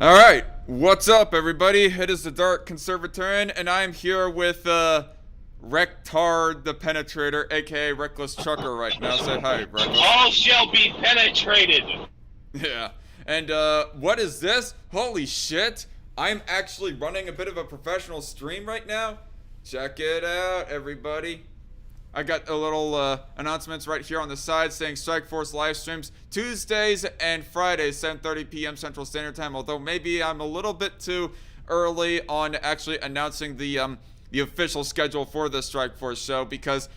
Alright, what's up everybody? It is the Dark Conservatarian, and I'm here with Rectard the Penetrator, aka Reckless Trucker right now. Say hi, Reckless. All shall be penetrated! Yeah, and what is this? Holy shit! I'm actually running a bit of a professional stream right now. Check it out, everybody. I got a little announcements right here on the side saying Strike Force live streams Tuesdays and Fridays, 7:30 p.m. Central Standard Time. Although maybe I'm a little bit too early on actually announcing the official schedule for the Strike Force show, because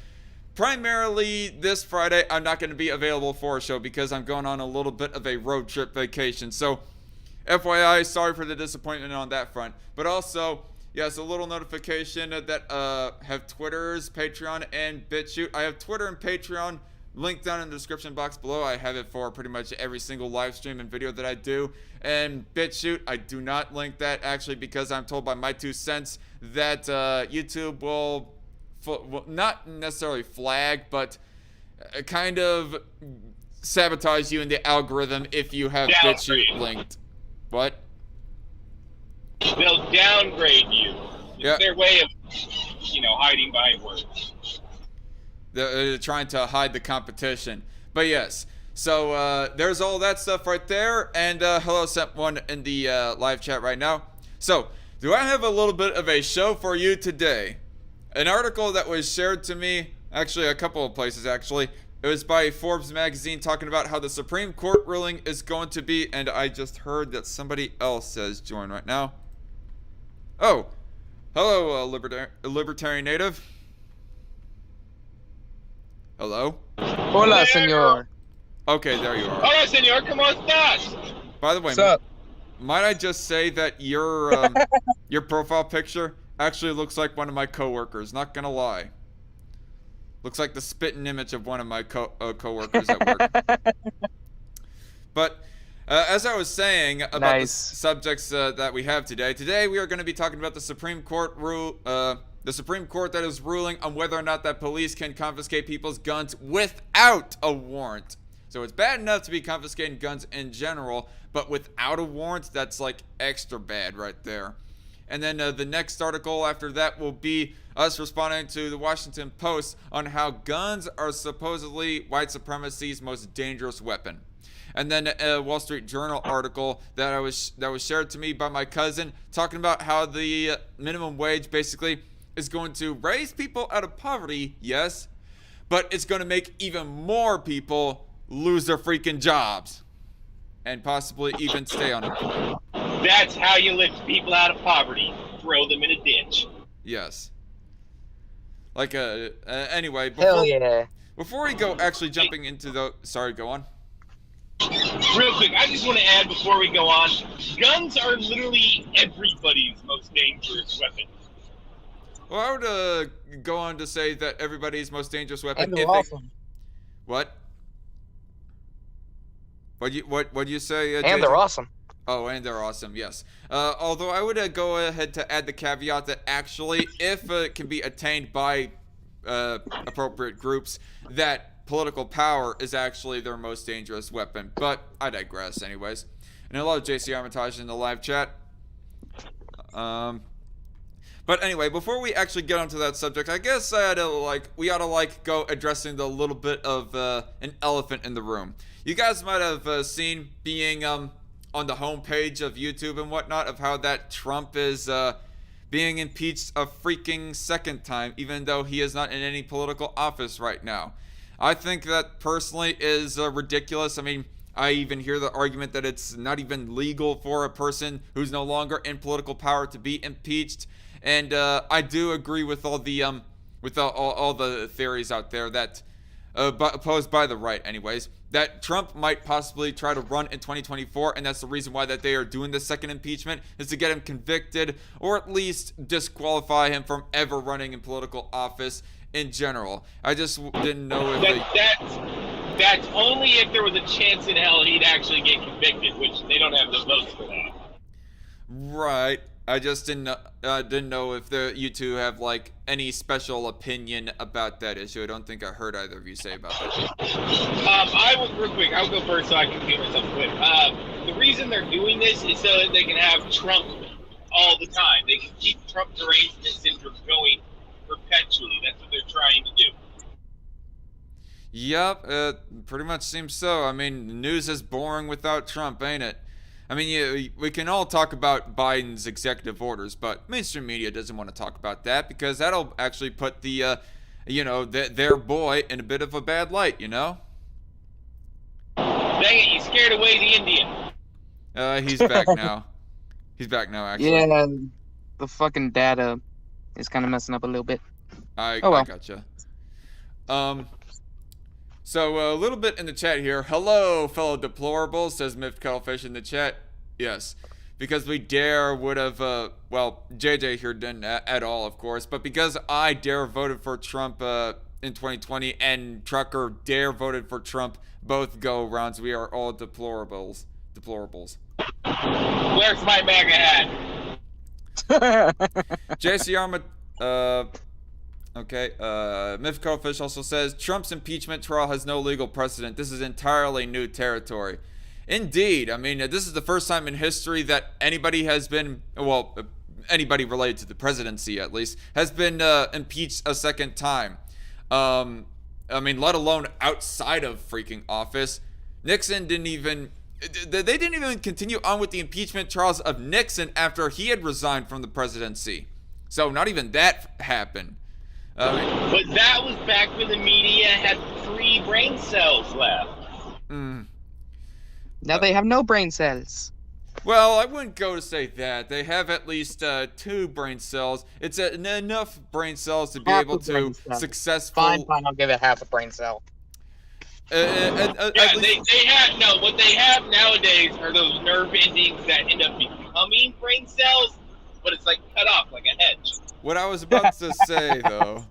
primarily this Friday I'm not going to be available for a show because I'm going on a little bit of a road trip vacation. So, FYI, sorry for the disappointment on that front, but also. Yes, a little notification that have Twitters, Patreon, and BitChute. I have Twitter and Patreon linked down in the description box below. I have it for pretty much every single live stream and video that I do. And BitChute, I do not link that actually because I'm told by my 2 cents that YouTube will not necessarily flag, but kind of sabotage you in the algorithm if you have BitChute linked. What? They'll downgrade you. It's their way of, hiding behind words. They're trying to hide the competition. But yes, so there's all that stuff right there. And hello, someone in the live chat right now. So, do I have a little bit of a show for you today? An article that was shared to me, actually a couple of places actually. It was by Forbes magazine talking about how the Supreme Court ruling is going to be, and I just heard that somebody else says join right now. Oh, hello, libertarian native. Hello? Hola, señor. Okay, there you are. Hola, señor, ¿cómo estás? By the way, What's up? might I just say that your your profile picture actually looks like one of my coworkers, not gonna lie. Looks like the spitting image of one of my coworkers at work. But as I was saying about the subjects that we have today we are going to be talking about the Supreme Court the Supreme Court that is ruling on whether or not that police can confiscate people's guns without a warrant. So it's bad enough to be confiscating guns in general, but without a warrant, that's like extra bad right there. And then the next article after that will be us responding to the Washington Post on how guns are supposedly white supremacy's most dangerous weapon. And then a Wall Street Journal article that was shared to me by my cousin talking about how the minimum wage basically is going to raise people out of poverty, yes, but it's going to make even more people lose their freaking jobs and possibly even stay unemployed. That's how you lift people out of poverty. Throw them in a ditch. Yes. Like, anyway, Hell yeah. Before we go actually jumping into the... Sorry, go on. Real quick, I just want to add before we go on, guns are literally everybody's most dangerous weapon. Well, I would go on to say that everybody's most dangerous weapon... And they're awesome. What? What'd you say, And JJ? they're awesome. Oh, and they're awesome, yes. Although I would go ahead to add the caveat that actually, if it can be attained by appropriate groups, that political power is actually their most dangerous weapon. But I digress anyways. And hello, JC Armitage in the live chat. But anyway, before we actually get onto that subject, I guess we ought to go addressing the little bit of an elephant in the room. You guys might have seen being on the homepage of YouTube and whatnot of how that Trump is being impeached a freaking second time, even though he is not in any political office right now. I think that personally is ridiculous. I mean, I even hear the argument that it's not even legal for a person who's no longer in political power to be impeached. And I do agree with all the all the theories out there that opposed by the right, anyways, that Trump might possibly try to run in 2024, and that's the reason why that they are doing the second impeachment, is to get him convicted or at least disqualify him from ever running in political office in general. I just didn't know if that's only if there was a chance in hell he'd actually get convicted, which they don't have the votes for that. Right. I just didn't know if you two have like any special opinion about that issue. I don't think I heard either of you say about that. I will real quick. I'll go first so I can get myself quick. The reason they're doing this is so that they can have Trump all the time. They can keep Trump derangement syndrome going perpetually. That's what they're trying to do. Yep, pretty much seems so. I mean, the news is boring without Trump, ain't it? I mean, we can all talk about Biden's executive orders, but mainstream media doesn't want to talk about that because that'll actually put the, their boy in a bit of a bad light, you know? Dang it, you scared away the Indian. He's back now. He's back now, actually. Yeah, the fucking data is kind of messing up a little bit. I well. gotcha. So a little bit in the chat here. Hello, fellow deplorables, says Miffed Cuttlefish in the chat. Yes, because we dare would have, well, JJ here didn't at all, of course, but because I dare voted for Trump in 2020 and Trucker dare voted for Trump both go rounds, we are all deplorables. Deplorables. Where's my MAGA hat? JC Arma, okay, Miffed Cuttlefish also says, Trump's impeachment trial has no legal precedent. This is entirely new territory. Indeed. I mean, this is the first time in history that anybody has been, well, anybody related to the presidency at least, has been impeached a second time. I mean, let alone outside of freaking office. Nixon didn't even, they didn't even continue on with the impeachment trials of Nixon after he had resigned from the presidency. So not even that happened. But that was back when the media had 3 brain cells left. Now they have no brain cells. Well, I wouldn't go to say that. They have at least 2 brain cells. It's enough brain cells to be Half able a brain to cell. successfully... Fine, I'll give it half a brain cell. Yeah, they have, no, what they have nowadays are those nerve endings that end up becoming brain cells, but it's like cut off like a hedge. What I was about to say, though,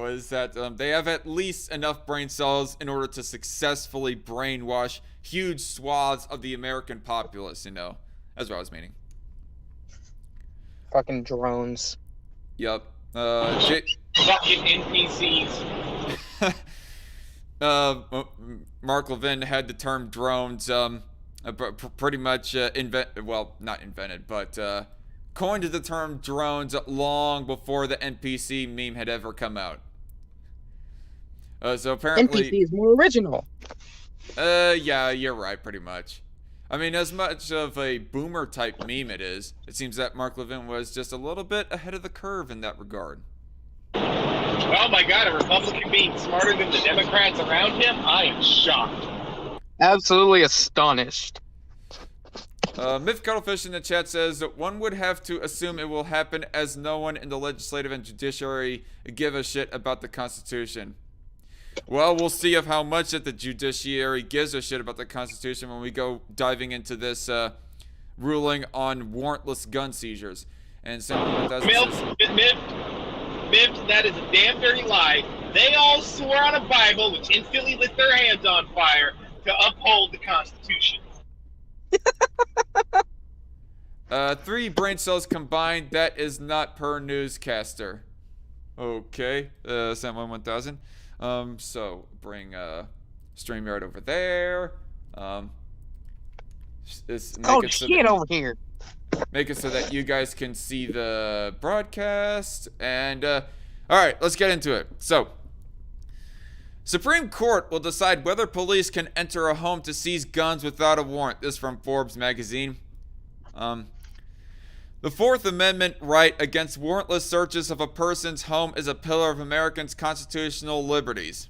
is that they have at least enough brain cells in order to successfully brainwash huge swaths of the American populace, you know. That's what I was meaning. Fucking drones. Yup. Fucking NPCs. Mark Levin had the term drones, pretty much not invented, but coined the term drones long before the NPC meme had ever come out. So apparently... NPC is more original. Yeah, you're right, pretty much. I mean, as much of a boomer type meme it is, it seems that Mark Levin was just a little bit ahead of the curve in that regard. Oh my god, a Republican being smarter than the Democrats around him? I am shocked. Absolutely astonished. Miff Cuttlefish in the chat says that one would have to assume it will happen as no one in the legislative and judiciary give a shit about the Constitution. Well, we'll see of how much that the judiciary gives a shit about the Constitution when we go diving into this ruling on warrantless gun seizures. And someone that Miff, that is a damn dirty lie. They all swore on a Bible, which instantly lit their hands on fire, to uphold the Constitution. 3 brain cells combined, that is not per newscaster. Okay, Sam 1000. So bring StreamYard over there. Oh shit, over here. Make it so that you guys can see the broadcast. And alright, let's get into it. So Supreme Court will decide whether police can enter a home to seize guns without a warrant. This from Forbes magazine. The Fourth Amendment right against warrantless searches of a person's home is a pillar of Americans' constitutional liberties.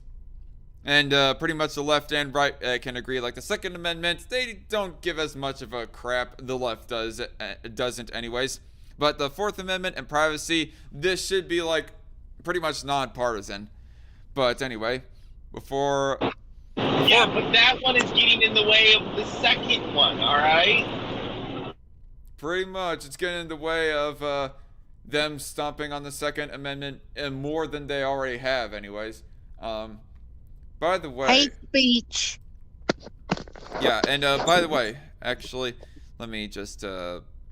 And pretty much the left and right can agree. Like the Second Amendment, they don't give as much of a crap. The left doesn't anyways. But the Fourth Amendment and privacy, this should be like pretty much nonpartisan. But anyway, before... Yeah, but that one is getting in the way of the second one, alright? Pretty much, it's getting in the way of them stomping on the Second Amendment and more than they already have, anyways. By the way, hate speech. Yeah, and by the way, actually, let me just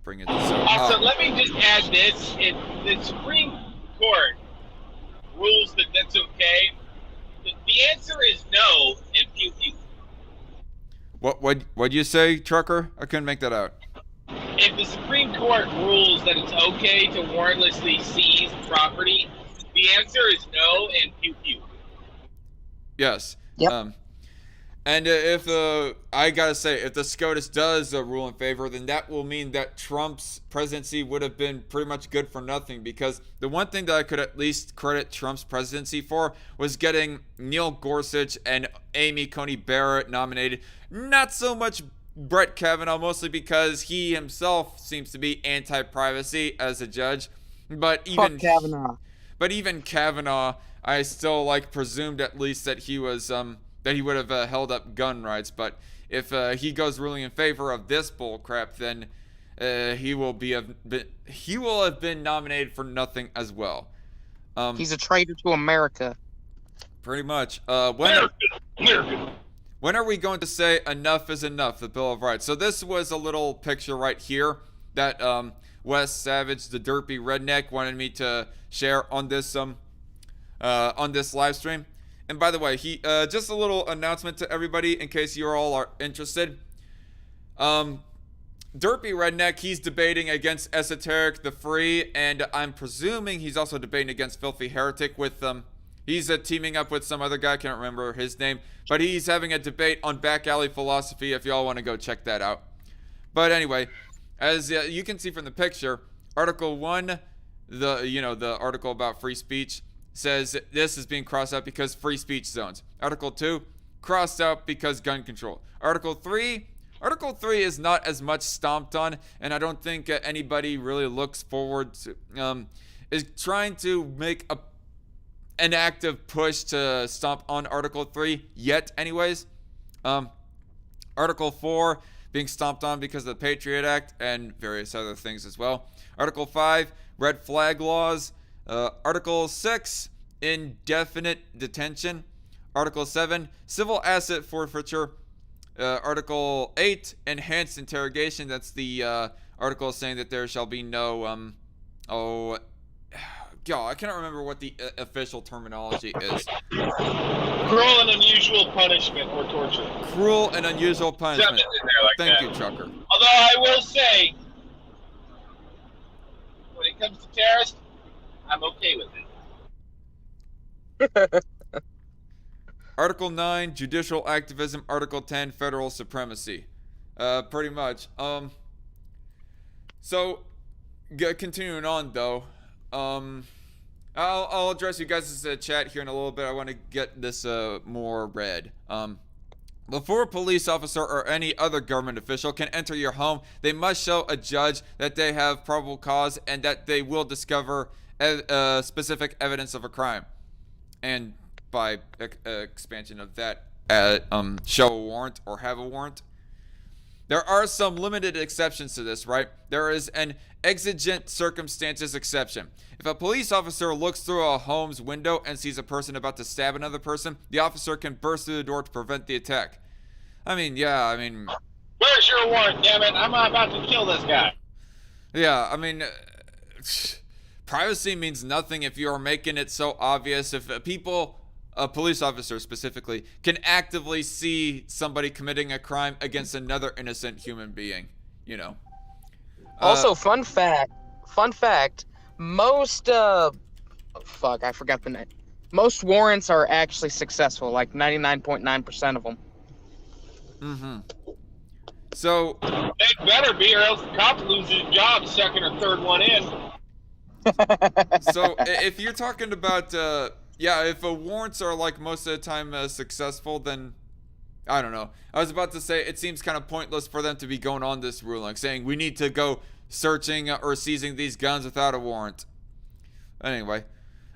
bringing this Also, up. let me just add this: if the Supreme Court rules that that's okay, the answer is no, and pew pew. What'd you say, trucker? I couldn't make that out. If the Supreme Court rules that it's okay to warrantlessly seize property, the answer is no, and pew pew. Yes. Yep. And if I gotta say, if the SCOTUS does rule in favor, then that will mean that Trump's presidency would have been pretty much good for nothing. Because the one thing that I could at least credit Trump's presidency for was getting Neil Gorsuch and Amy Coney Barrett nominated. Not so much Brett Kavanaugh, mostly because he himself seems to be anti-privacy as a judge. But even Kavanaugh. But even Kavanaugh, I still presumed at least that he was that he would have held up gun rights. But if he goes ruling in favor of this bull crap, then he will have been nominated for nothing as well. He's a traitor to America. Pretty much. America. When are we going to say enough is enough? The Bill of Rights. So this was a little picture right here that Wes Savage, the derpy redneck, wanted me to share on this live stream. And by the way, he just a little announcement to everybody in case you all are interested. Derpy Redneck, he's debating against Esoteric the Free, and I'm presuming he's also debating against Filthy Heretic with he's teaming up with some other guy, I can't remember his name, but he's having a debate on Back Alley Philosophy if y'all want to go check that out. But anyway, as you can see from the picture, Article 1, the article about free speech, says this is being crossed out because free speech zones. Article 2, crossed out because gun control. Article 3 is not as much stomped on, and I don't think anybody really looks forward to, is trying to make an active push to stomp on Article 3 yet anyways. Article 4 being stomped on because of the Patriot Act and various other things as well. Article 5, red flag laws. Article 6, indefinite detention. Article 7, civil asset forfeiture. Article 8, enhanced interrogation. That's the article saying that there shall be no, I cannot remember what the official terminology is. Cruel and unusual punishment or torture. Cruel and unusual punishment. Something in there like Thank that. you, Trucker. Although I will say, when it comes to terrorists, I'm okay with it. Article 9, judicial activism. Article 10, federal supremacy. Pretty much. So, continuing on though, I'll address you guys' chat here in a little bit. I want to get this more read. Before a police officer or any other government official can enter your home, they must show a judge that they have probable cause and that they will discover specific evidence of a crime. And by expansion of that, show a warrant or have a warrant. There are some limited exceptions to this, right? There is an exigent circumstances exception. If a police officer looks through a home's window and sees a person about to stab another person, the officer can burst through the door to prevent the attack. Where's your warrant, damn it? I'm about to kill this guy. Yeah, privacy means nothing if you are making it so obvious. If a police officer specifically, can actively see somebody committing a crime against another innocent human being, Also, fun fact, most, I forgot the name. Most warrants are actually successful, like 99.9% of them. Mm-hmm. So... It better be, or else the cop loses his job second or third one in. So, if you're talking about, if warrants are, most of the time successful, then... I don't know. I was about to say, it seems kind of pointless for them to be going on this ruling, saying we need to go searching or seizing these guns without a warrant. Anyway,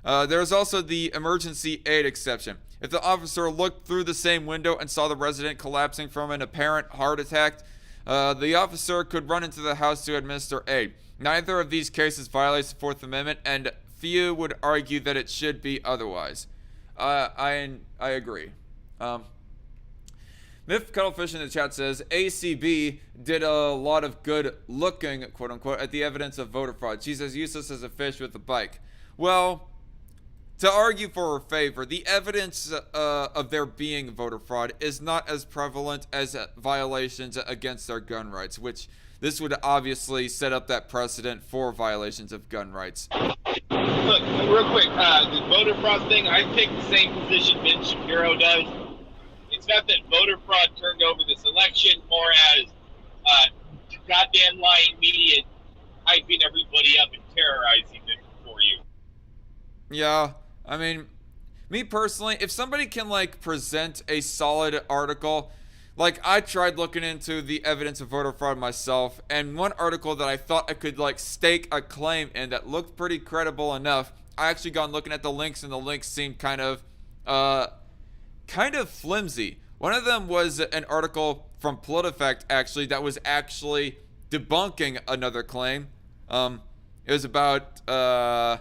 there's also the emergency aid exception. If the officer looked through the same window and saw the resident collapsing from an apparent heart attack, the officer could run into the house to administer aid. Neither of these cases violates the Fourth Amendment, and few would argue that it should be otherwise. I agree. Myth Cuttlefish in the chat says ACB did a lot of good looking, quote unquote, at the evidence of voter fraud. She's as useless as a fish with a bike. Well, to argue for her favor, the evidence of there being voter fraud is not as prevalent as violations against their gun rights, which this would obviously set up that precedent for violations of gun rights. Look, real quick, the voter fraud thing, I take the same position Ben Shapiro does. It's not that voter fraud turned over this election, more as goddamn lying media hyping everybody up and terrorizing them for you. Yeah, I mean, me personally, if somebody can, like, present a solid article, like, I tried looking into the evidence of voter fraud myself, and one article that I thought I could, like, stake a claim in that looked pretty credible enough, I actually gone looking at the links, and the links seemed kind of flimsy. One of them was an article from PolitiFact, actually, that was actually debunking another claim. It was about, I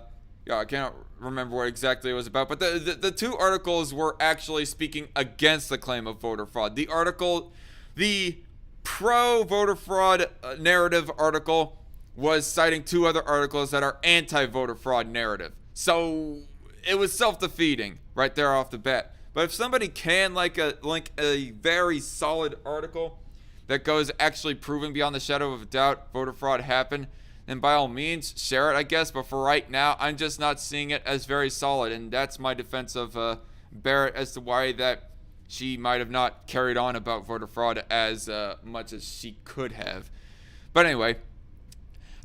can't remember what exactly it was about, but the two articles were actually speaking against the claim of voter fraud. The article, the pro-voter fraud narrative article, was citing two other articles that are anti-voter fraud narrative. So it was self-defeating right there off the bat. But if somebody can link a very solid article that goes actually proving beyond the shadow of a doubt voter fraud happened, then by all means share it, I guess. But for right now, I'm just not seeing it as very solid, and that's my defense of Barrett as to why that she might have not carried on about voter fraud as much as she could have. But anyway,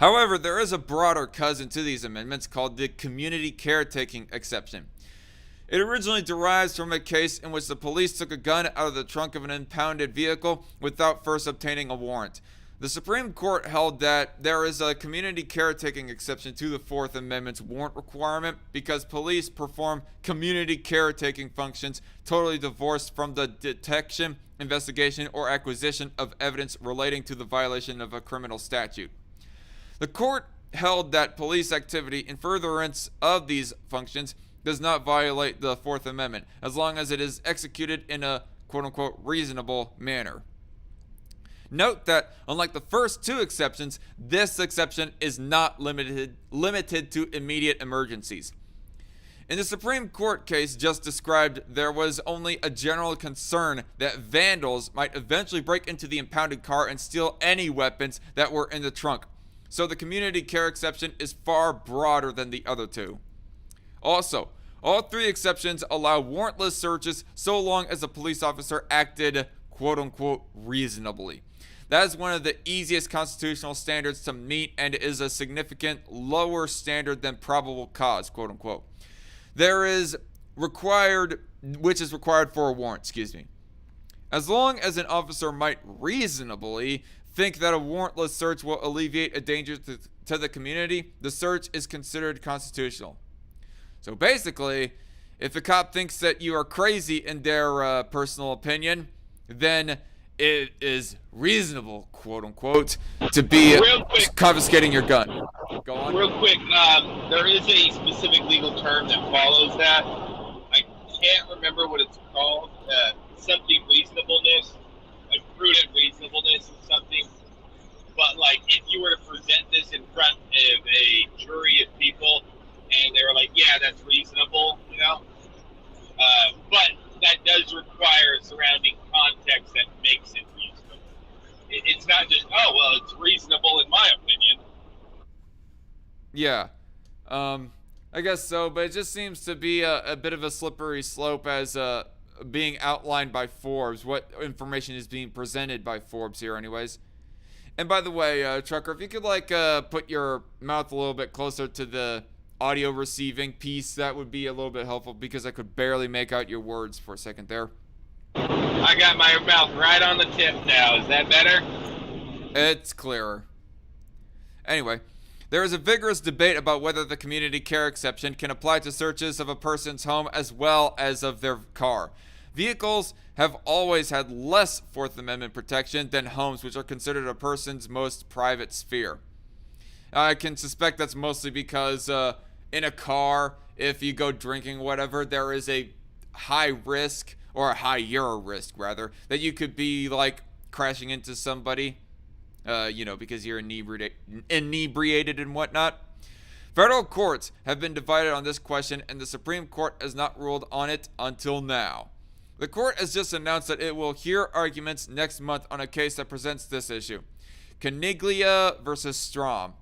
however, there is a broader cousin to these amendments called the community caretaking exception. It originally derives from a case in which the police took a gun out of the trunk of an impounded vehicle without first obtaining a warrant. The Supreme Court held that there is a community caretaking exception to the Fourth Amendment's warrant requirement because police perform community caretaking functions totally divorced from the detection, investigation, or acquisition of evidence relating to the violation of a criminal statute. The court held that police activity in furtherance of these functions does not violate the Fourth Amendment as long as it is executed in a quote-unquote reasonable manner. Note that, unlike the first two exceptions, this exception is not limited to immediate emergencies. In the Supreme Court case just described, there was only a general concern that vandals might eventually break into the impounded car and steal any weapons that were in the trunk. So the community care exception is far broader than the other two. Also, all three exceptions allow warrantless searches so long as a police officer acted quote-unquote reasonably. That is one of the easiest constitutional standards to meet and is a significant lower standard than probable cause, quote-unquote. Which is required for a warrant, As long as an officer might reasonably think that a warrantless search will alleviate a danger to the community, the search is considered constitutional. So basically, if the cop thinks that you are crazy in their personal opinion, then it is reasonable, quote unquote, to be confiscating your gun. Go on. Real quick, there is a specific legal term that follows that. I can't remember what it's called. Something reasonableness, like prudent reasonableness or something. But like, if you were to present this in front of a jury of people, and they were like, yeah, that's reasonable, but that does require a surrounding context that makes it reasonable. It's not just, oh, well, it's reasonable in my opinion. Yeah, I guess so, but it just seems to be a bit of a slippery slope as being outlined by Forbes. What information is being presented by Forbes here anyways. And by the way, Trucker, if you could put your mouth a little bit closer to the audio receiving piece, that would be a little bit helpful because I could barely make out your words for a second there. I got my mouth right on the tip now. Is that better? It's clearer. Anyway, there is a vigorous debate about whether the community care exception can apply to searches of a person's home as well as of their car. Vehicles have always had less Fourth Amendment protection than homes, which are considered a person's most private sphere. I can suspect that's mostly because in a car, if you go drinking or whatever, there is a high risk or a higher risk rather, that you could be like crashing into somebody, because you're inebriated and whatnot. Federal courts have been divided on this question, and the Supreme Court has not ruled on it until now. The court has just announced that it will hear arguments next month on a case that presents this issue: Caniglia versus Strom.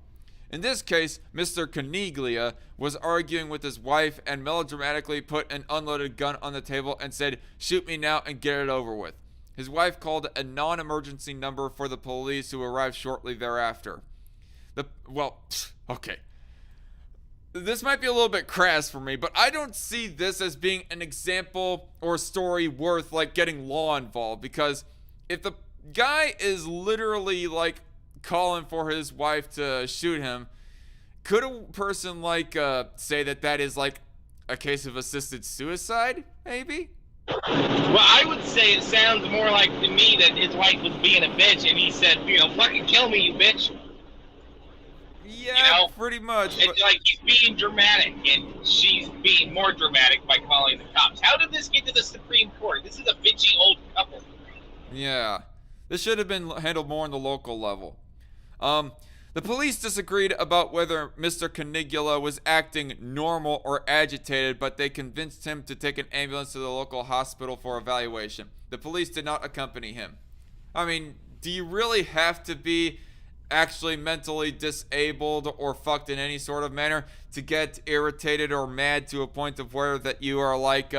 In this case, Mr. Caniglia was arguing with his wife and melodramatically put an unloaded gun on the table and said, "Shoot me now and get it over with." His wife called a non-emergency number for the police, who arrived shortly thereafter. Okay. This might be a little bit crass for me, but I don't see this as being an example or story worth like getting law involved, because if the guy is literally like calling for his wife to shoot him, could a person like say that is like a case of assisted suicide, maybe? Well, I would say it sounds more like to me that his wife was being a bitch and he said, fucking kill me, you bitch. Yeah, pretty much. It's like he's being dramatic, and she's being more dramatic by calling the cops. How did this get to the Supreme Court? This is a bitchy old couple. Yeah. This should have been handled more on the local level. The police disagreed about whether Mr. Canigula was acting normal or agitated, but they convinced him to take an ambulance to the local hospital for evaluation. The police did not accompany him. I mean, do you really have to be actually mentally disabled or fucked in any sort of manner to get irritated or mad to a point of where that you are like,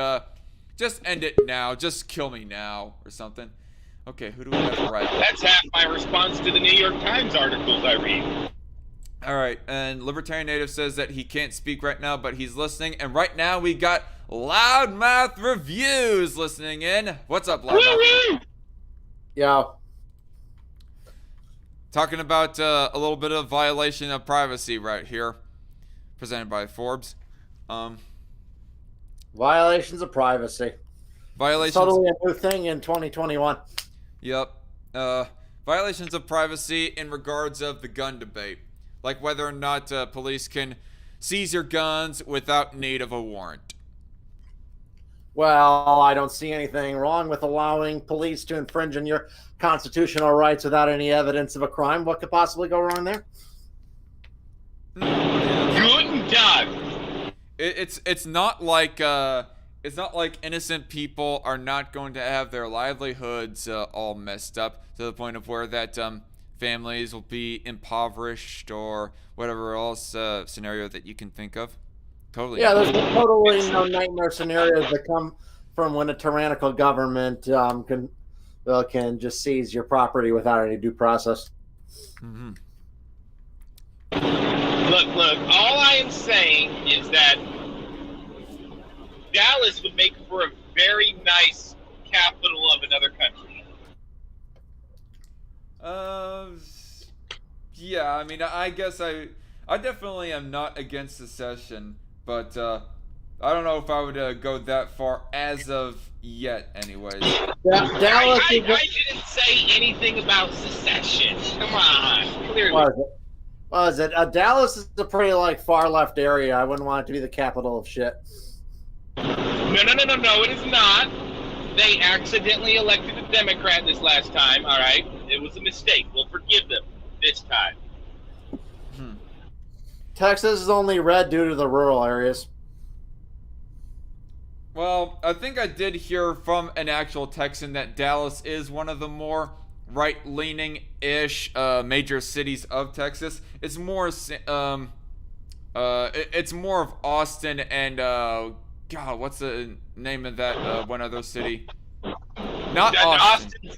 just end it now, just kill me now, or something? Okay, who do we have right? That's half my response to the New York Times articles I read. Alright, and Libertarian Native says that he can't speak right now, but he's listening, and right now we got Loudmouth Reviews listening in. What's up, Loudmouth? Yo. Talking about a little bit of violation of privacy right here, presented by Forbes. Violations of privacy. Violations. It's totally a new thing in 2021. Yep. Violations of privacy in regards of the gun debate, like whether or not police can seize your guns without need of a warrant. Well, I don't see anything wrong with allowing police to infringe on your constitutional rights without any evidence of a crime. What could possibly go wrong there? Good done. It's not like innocent people are not going to have their livelihoods all messed up to the point of where that families will be impoverished or whatever else scenario that you can think of. Totally. Yeah, there's totally no nightmare scenarios that come from when a tyrannical government can just seize your property without any due process. Mm-hmm. Look, all I am saying is that Dallas would make for a very nice capital of another country. Yeah, I mean, I guess I definitely am not against secession, but I don't know if I would go that far as of yet, anyways. Dallas I didn't say anything about secession. Come on, clearly. What is it? Dallas is a pretty far left area. I wouldn't want it to be the capital of shit. No, it is not. They accidentally elected a Democrat this last time, all right? It was a mistake. We'll forgive them this time. Texas is only red due to the rural areas. Well, I think I did hear from an actual Texan that Dallas is one of the more right-leaning-ish major cities of Texas. It's more it's more of Austin and God, what's the name of that one other city? Not Austin.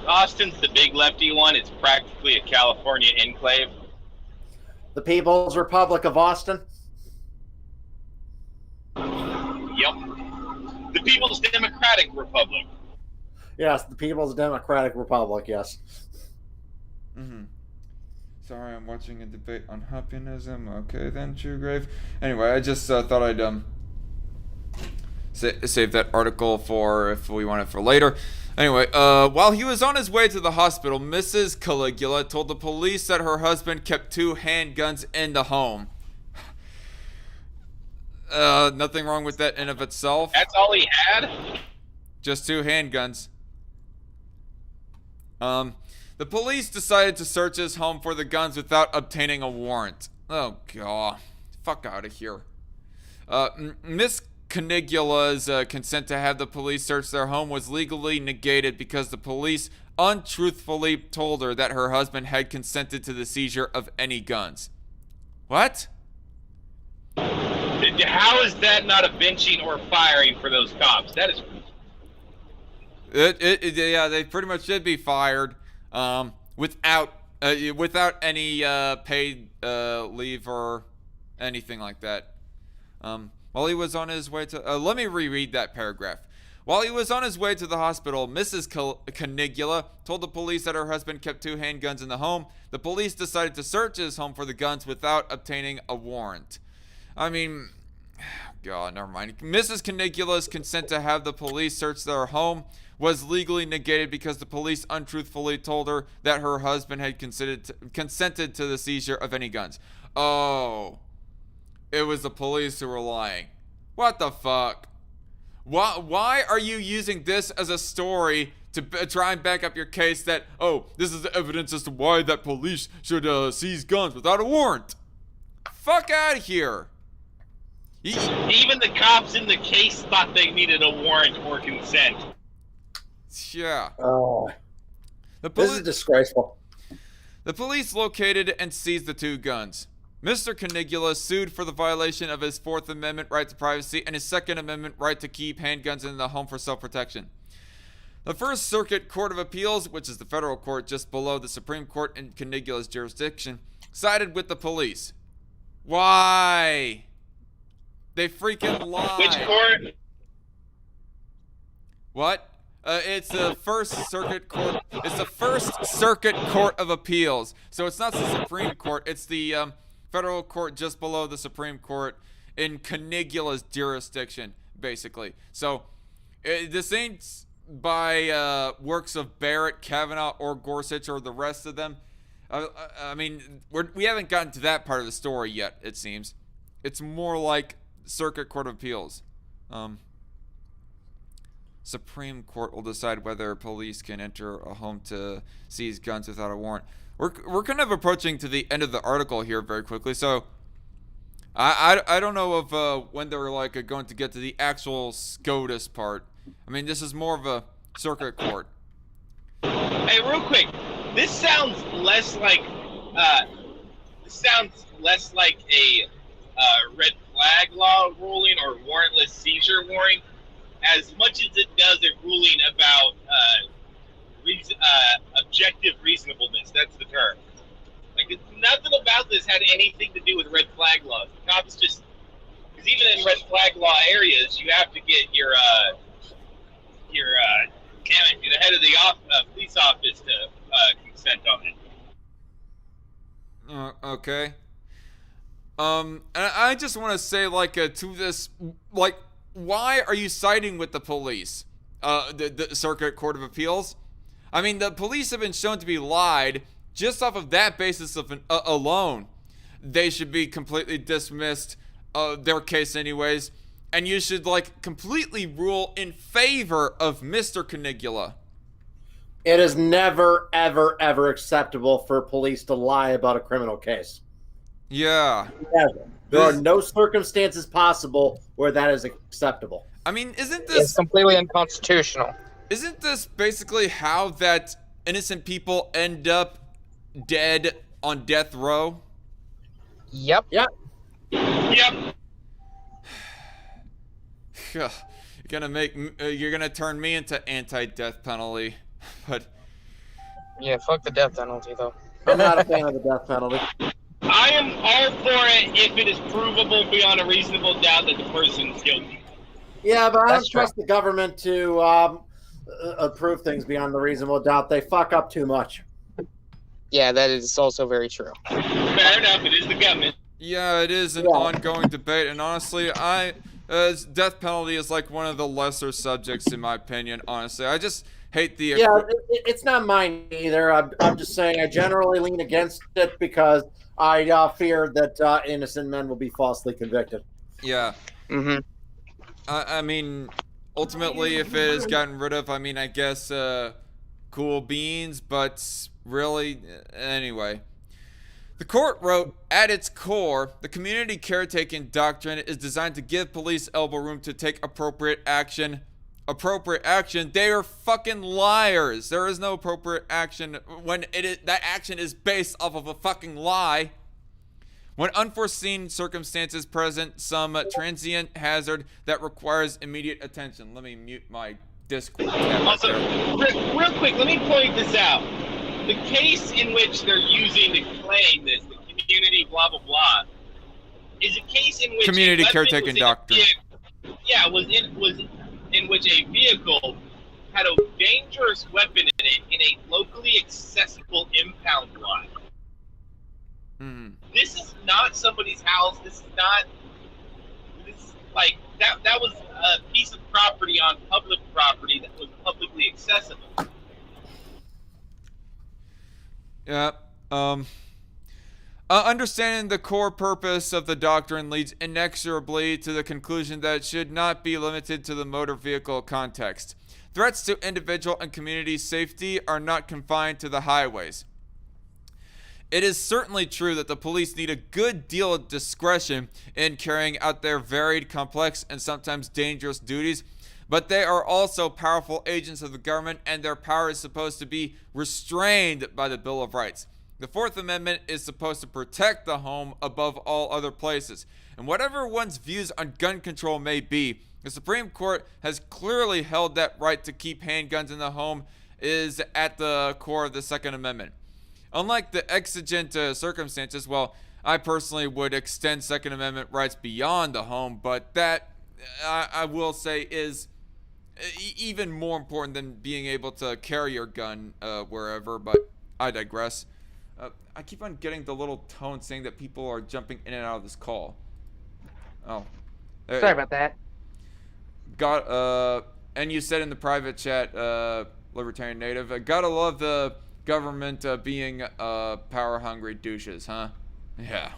Austin's the big lefty one. It's practically a California enclave. The People's Republic of Austin? Yep. The People's Democratic Republic. Yes, the People's Democratic Republic, yes. Mm-hmm. Sorry, I'm watching a debate on Hoppianism. Okay, then, Truegrave. Anyway, I just thought I'd save that article for if we want it for later. Anyway, while he was on his way to the hospital, Mrs. Caligula told the police that her husband kept 2 handguns in the home. Nothing wrong with that in of itself. That's all he had? Just 2 handguns. The police decided to search his home for the guns without obtaining a warrant. Oh, God. Fuck out of here. Miss Canigula's consent to have the police search their home was legally negated because the police untruthfully told her that her husband had consented to the seizure of any guns. What? How is that not a benching or firing for those cops? That is... Yeah, they pretty much should be fired without any paid leave or anything like that. While he was on his way to... let me reread that paragraph. While he was on his way to the hospital, Mrs. Canigula told the police that her husband kept 2 handguns in the home. The police decided to search his home for the guns without obtaining a warrant. I mean... God, never mind. Mrs. Canigula's consent to have the police search their home was legally negated because the police untruthfully told her that her husband had consented to the seizure of any guns. Oh... It was the police who were lying. What the fuck? Why are you using this as a story to try and back up your case that, oh, this is the evidence as to why that police should seize guns without a warrant? Fuck out of here. Even the cops in the case thought they needed a warrant or consent. Yeah. Oh, this is disgraceful. The police located and seized the 2 guns. Mr. Canigula sued for the violation of his 4th Amendment right to privacy and his 2nd Amendment right to keep handguns in the home for self-protection. The First Circuit Court of Appeals, which is the federal court just below the Supreme Court in Canigula's jurisdiction, sided with the police. Why? They freaking lied. Which court? What? It's the First Circuit Court. It's the First Circuit Court of Appeals. So it's not the Supreme Court. It's the federal court just below the Supreme Court in Canigula's jurisdiction, basically. So this ain't by works of Barrett, Kavanaugh, or Gorsuch, or the rest of them. I mean, we haven't gotten to that part of the story yet, it seems. It's more like Circuit Court of Appeals. Supreme Court will decide whether police can enter a home to seize guns without a warrant. We're kind of approaching to the end of the article here very quickly, so I don't know if when they're like going to get to the actual SCOTUS part. I mean, this is more of a circuit court. Hey, real quick, this sounds less like a red flag law ruling or warrantless seizure warning, as much as it does a ruling about objective reasonableness. That's the term. Like, nothing about this had anything to do with red flag laws. The cops just, because even in red flag law areas, you have to get your the head of the police office to consent on it. Okay. And I just want to say, like, to this, like, why are you siding with the police? The Circuit Court of Appeals? I mean, the police have been shown to be lied just off of that basis of alone. They should be completely dismissed, their case anyways, and you should, like, completely rule in favor of Mr. Canigula. It is never, ever, ever acceptable for police to lie about a criminal case. Yeah. Never. There are no circumstances possible where that is acceptable. I mean, isn't It's this completely unconstitutional. Isn't this basically how that innocent people end up dead on death row? Yep. Yep. Yep. You're gonna turn me into anti-death penalty, but Yeah, fuck the death penalty, though. I'm not a fan of the death penalty. I am all for it if it is provable beyond a reasonable doubt that the person's guilty. Yeah, but I don't That's trust the government to approve things beyond the reasonable doubt. They fuck up too much. Yeah, that is also very true. Fair enough, it is the government. yeah, it is an ongoing debate, and honestly, death penalty is like one of the lesser subjects in my opinion. Honestly, I just hate the. Yeah, it's not mine either. I'm just saying I generally lean against it because I fear that innocent men will be falsely convicted. Yeah. Mm-hmm. I mean, ultimately, if it is gotten rid of, I mean, I guess, cool beans, but really, anyway. The court wrote, at its core, the community caretaking doctrine is designed to give police elbow room to take appropriate action. Appropriate action? They are fucking liars. There is no appropriate action when that action is based off of a fucking lie. When unforeseen circumstances present some transient hazard that requires immediate attention. Let me mute my Discord tab. Also, real quick, let me point this out. The case in which they're using to claim this, the community blah blah blah, is a case in which community caretaking doctrine. Was in which a vehicle had a dangerous weapon in it in a locally accessible impound lot. This is not somebody's house. This is like that was a piece of property on public property that was publicly accessible. Yeah. Understanding the core purpose of the doctrine leads inexorably to the conclusion that it should not be limited to the motor vehicle context. Threats to individual and community safety are not confined to the highways. It is certainly true that the police need a good deal of discretion in carrying out their varied, complex, and sometimes dangerous duties, but they are also powerful agents of the government, and their power is supposed to be restrained by the Bill of Rights. The Fourth Amendment is supposed to protect the home above all other places. And whatever one's views on gun control may be, the Supreme Court has clearly held that right to keep handguns in the home is at the core of the Second Amendment. Unlike the exigent circumstances, well, I personally would extend Second Amendment rights beyond the home, but that, I will say, is even more important than being able to carry your gun wherever, but I digress. I keep on getting the little tone saying that people are jumping in and out of this call. Oh. Sorry about that. And you said in the private chat, Libertarian Native, gotta love the government being power-hungry douches, huh? Yeah.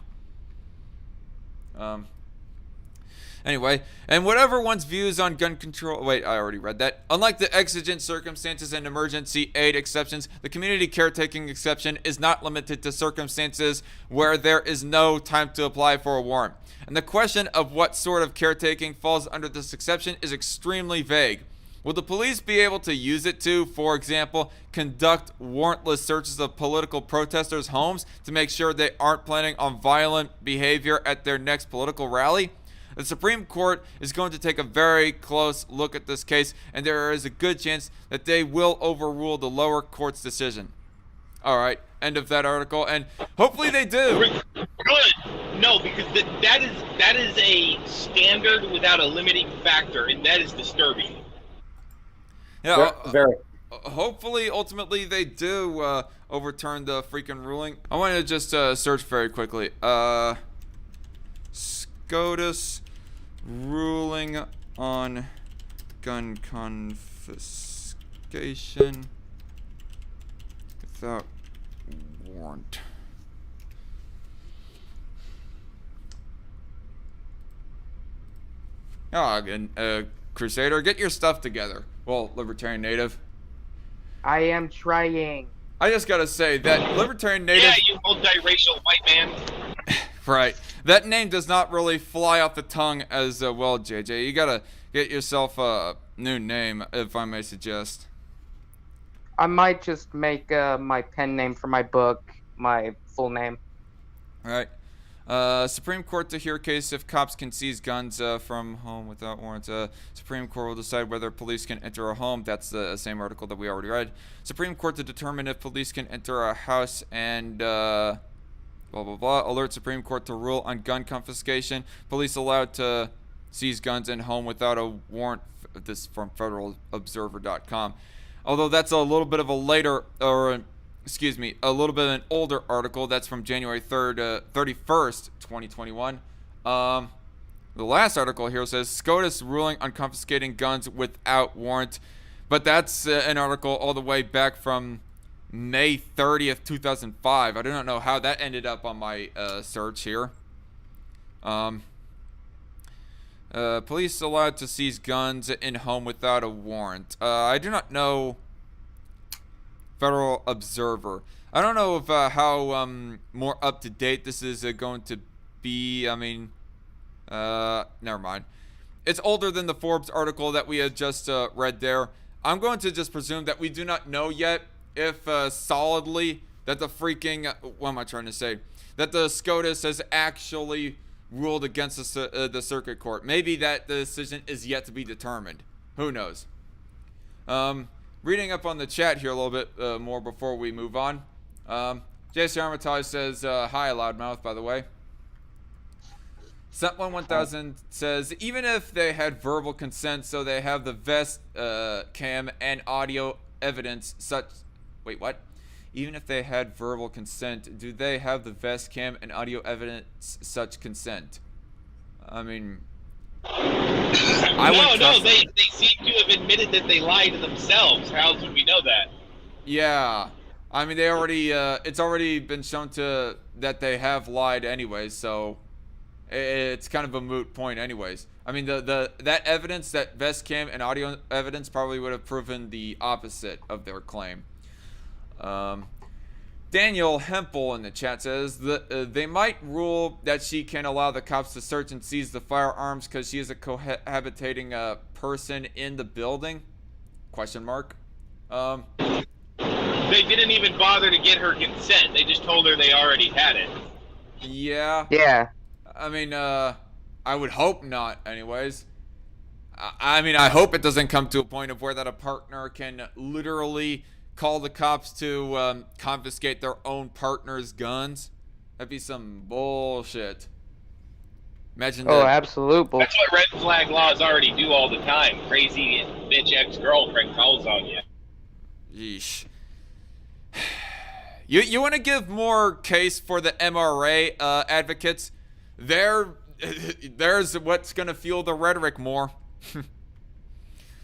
Anyway, and whatever one's views on gun control... Wait, I already read that. Unlike the exigent circumstances and emergency aid exceptions, the community caretaking exception is not limited to circumstances where there is no time to apply for a warrant. And the question of what sort of caretaking falls under this exception is extremely vague. Will the police be able to use it to, for example, conduct warrantless searches of political protesters' homes to make sure they aren't planning on violent behavior at their next political rally? The Supreme Court is going to take a very close look at this case, and there is a good chance that they will overrule the lower court's decision. All right, end of that article, and hopefully they do. Good. No, because that is a standard without a limiting factor, and that is disturbing. Yeah, very. Hopefully, ultimately, they do overturn the freaking ruling. I wanted to just search very quickly. SCOTUS ruling on gun confiscation without warrant. Crusader, get your stuff together. Well, Libertarian Native. I am trying. I just gotta say that Libertarian Native... Yeah, you multiracial white man. Right. That name does not really fly off the tongue as well, JJ. You gotta get yourself a new name, if I may suggest. I might just make my pen name for my book my full name. All right. Supreme Court to hear case if cops can seize guns from home without warrants. Supreme Court will decide whether police can enter a home. That's the same article that we already read. Supreme Court to determine if police can enter a house and blah, blah, blah. Alert Supreme Court to rule on gun confiscation. Police allowed to seize guns in home without a warrant. This from federalobserver.com. Although that's a little bit of a later, or excuse me, a little bit of an older article. That's from January 31st, 2021. The last article here says SCOTUS ruling on confiscating guns without warrant. But that's an article all the way back from May 30th, 2005. I do not know how that ended up on my search here. Police allowed to seize guns in home without a warrant. I do not know. Federal Observer. I don't know if how more up to date this is going to be. I mean, never mind. It's older than the Forbes article that we had just read there. I'm going to just presume that we do not know yet if solidly that the freaking what am I trying to say? That the SCOTUS has actually ruled against the circuit court. Maybe that the decision is yet to be determined. Who knows? Reading up on the chat here a little bit more before we move on. JC Armitage says, hi, Loudmouth, by the way. Set1 1000 says, even if they had verbal consent, so they have the vest cam and audio evidence such... Wait, what? Even if they had verbal consent, do they have the vest cam and audio evidence such consent? I mean... No, they seem to have admitted that they lied to themselves. How else would we know that? Yeah. I mean, they already, it's already been shown that they have lied anyways, so... It's kind of a moot point anyways. I mean, that evidence, that vest cam and audio evidence probably would have proven the opposite of their claim. Daniel Hempel in the chat says that they might rule that she can allow the cops to search and seize the firearms because she is a cohabitating person in the building? Question mark. They didn't even bother to get her consent. They just told her they already had it. Yeah. Yeah. I mean, I would hope not, anyways. I mean, I hope it doesn't come to a point of where that a partner can literally call the cops to confiscate their own partner's guns. That'd be some bullshit. Imagine that. Oh, absolute bullshit. That's what red flag laws already do all the time. Crazy bitch ex-girlfriend calls on you. Yeesh. You want to give more case for the MRA advocates? There's what's gonna fuel the rhetoric more.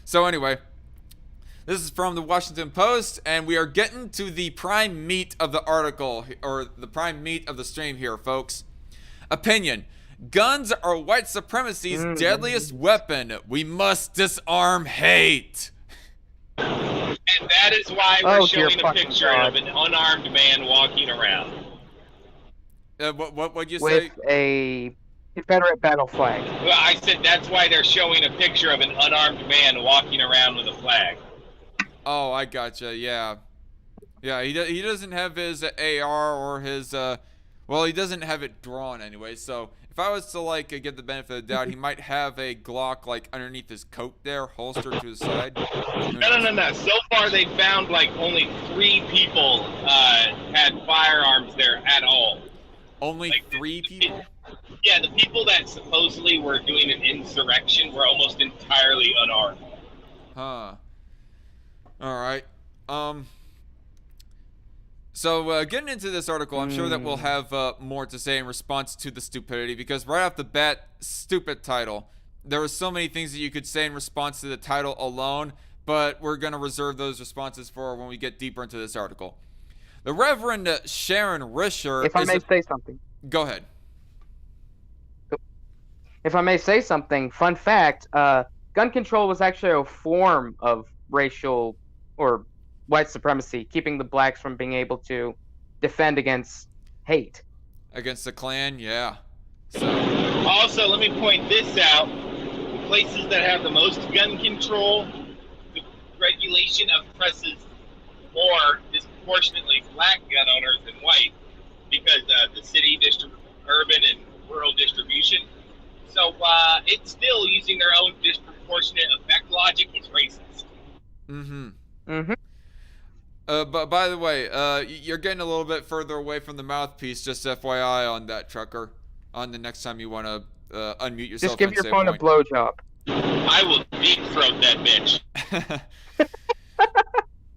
So anyway, this is from the Washington Post, and we are getting to the prime meat of the article, or the prime meat of the stream here, folks. Opinion: guns are white supremacy's deadliest weapon. We must disarm hate. And that is why we're showing a picture of an unarmed man walking around. What'd you say? With a Confederate battle flag. Well, I said that's why they're showing a picture of an unarmed man walking around with a flag. Oh, I gotcha. Yeah, yeah. He doesn't have his AR or his well, he doesn't have it drawn anyway. So if I was to like get the benefit of the doubt, he might have a Glock like underneath his coat there, holstered to his side. No. So far, they found like only 3 people had firearms there at all. Only like 3 people? Yeah, the people that supposedly were doing an insurrection were almost entirely unarmed. Huh. Alright. So, getting into this article, I'm sure that we'll have more to say in response to the stupidity, because right off the bat, stupid title. There were so many things that you could say in response to the title alone, but we're going to reserve those responses for when we get deeper into this article. The Reverend Sharon Risher. If I may say something. Go ahead. If I may say something, fun fact, gun control was actually a form of racial or white supremacy, keeping the blacks from being able to defend against hate. Against the Klan, yeah. So. Also, let me point this out. The places that have the most gun control, the regulation oppresses more disproportionately black gun owners than white, because the city, urban, and rural distribution. So it's still using their own disproportionate effect logic is racist. But by the way, you're getting a little bit further away from the mouthpiece, just FYI on that, trucker. On the next time you want to unmute yourself. Just give your phone a blowjob. I will deep throat that bitch.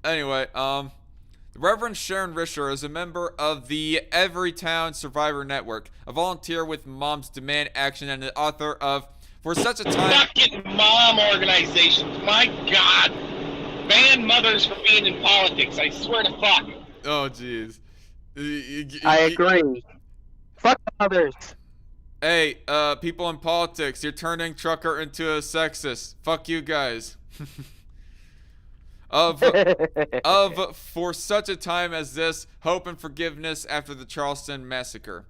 Anyway, the Reverend Sharon Risher is a member of the Everytown Survivor Network, a volunteer with Moms Demand Action, and the author of For Such a Time... Fucking mom organizations, my God! Ban mothers from being in politics, I swear to fuck. Oh, jeez. I agree. Fuck mothers. Hey, people in politics, you're turning Trucker into a sexist. Fuck you guys. For such a time as this, hope and forgiveness after the Charleston massacre.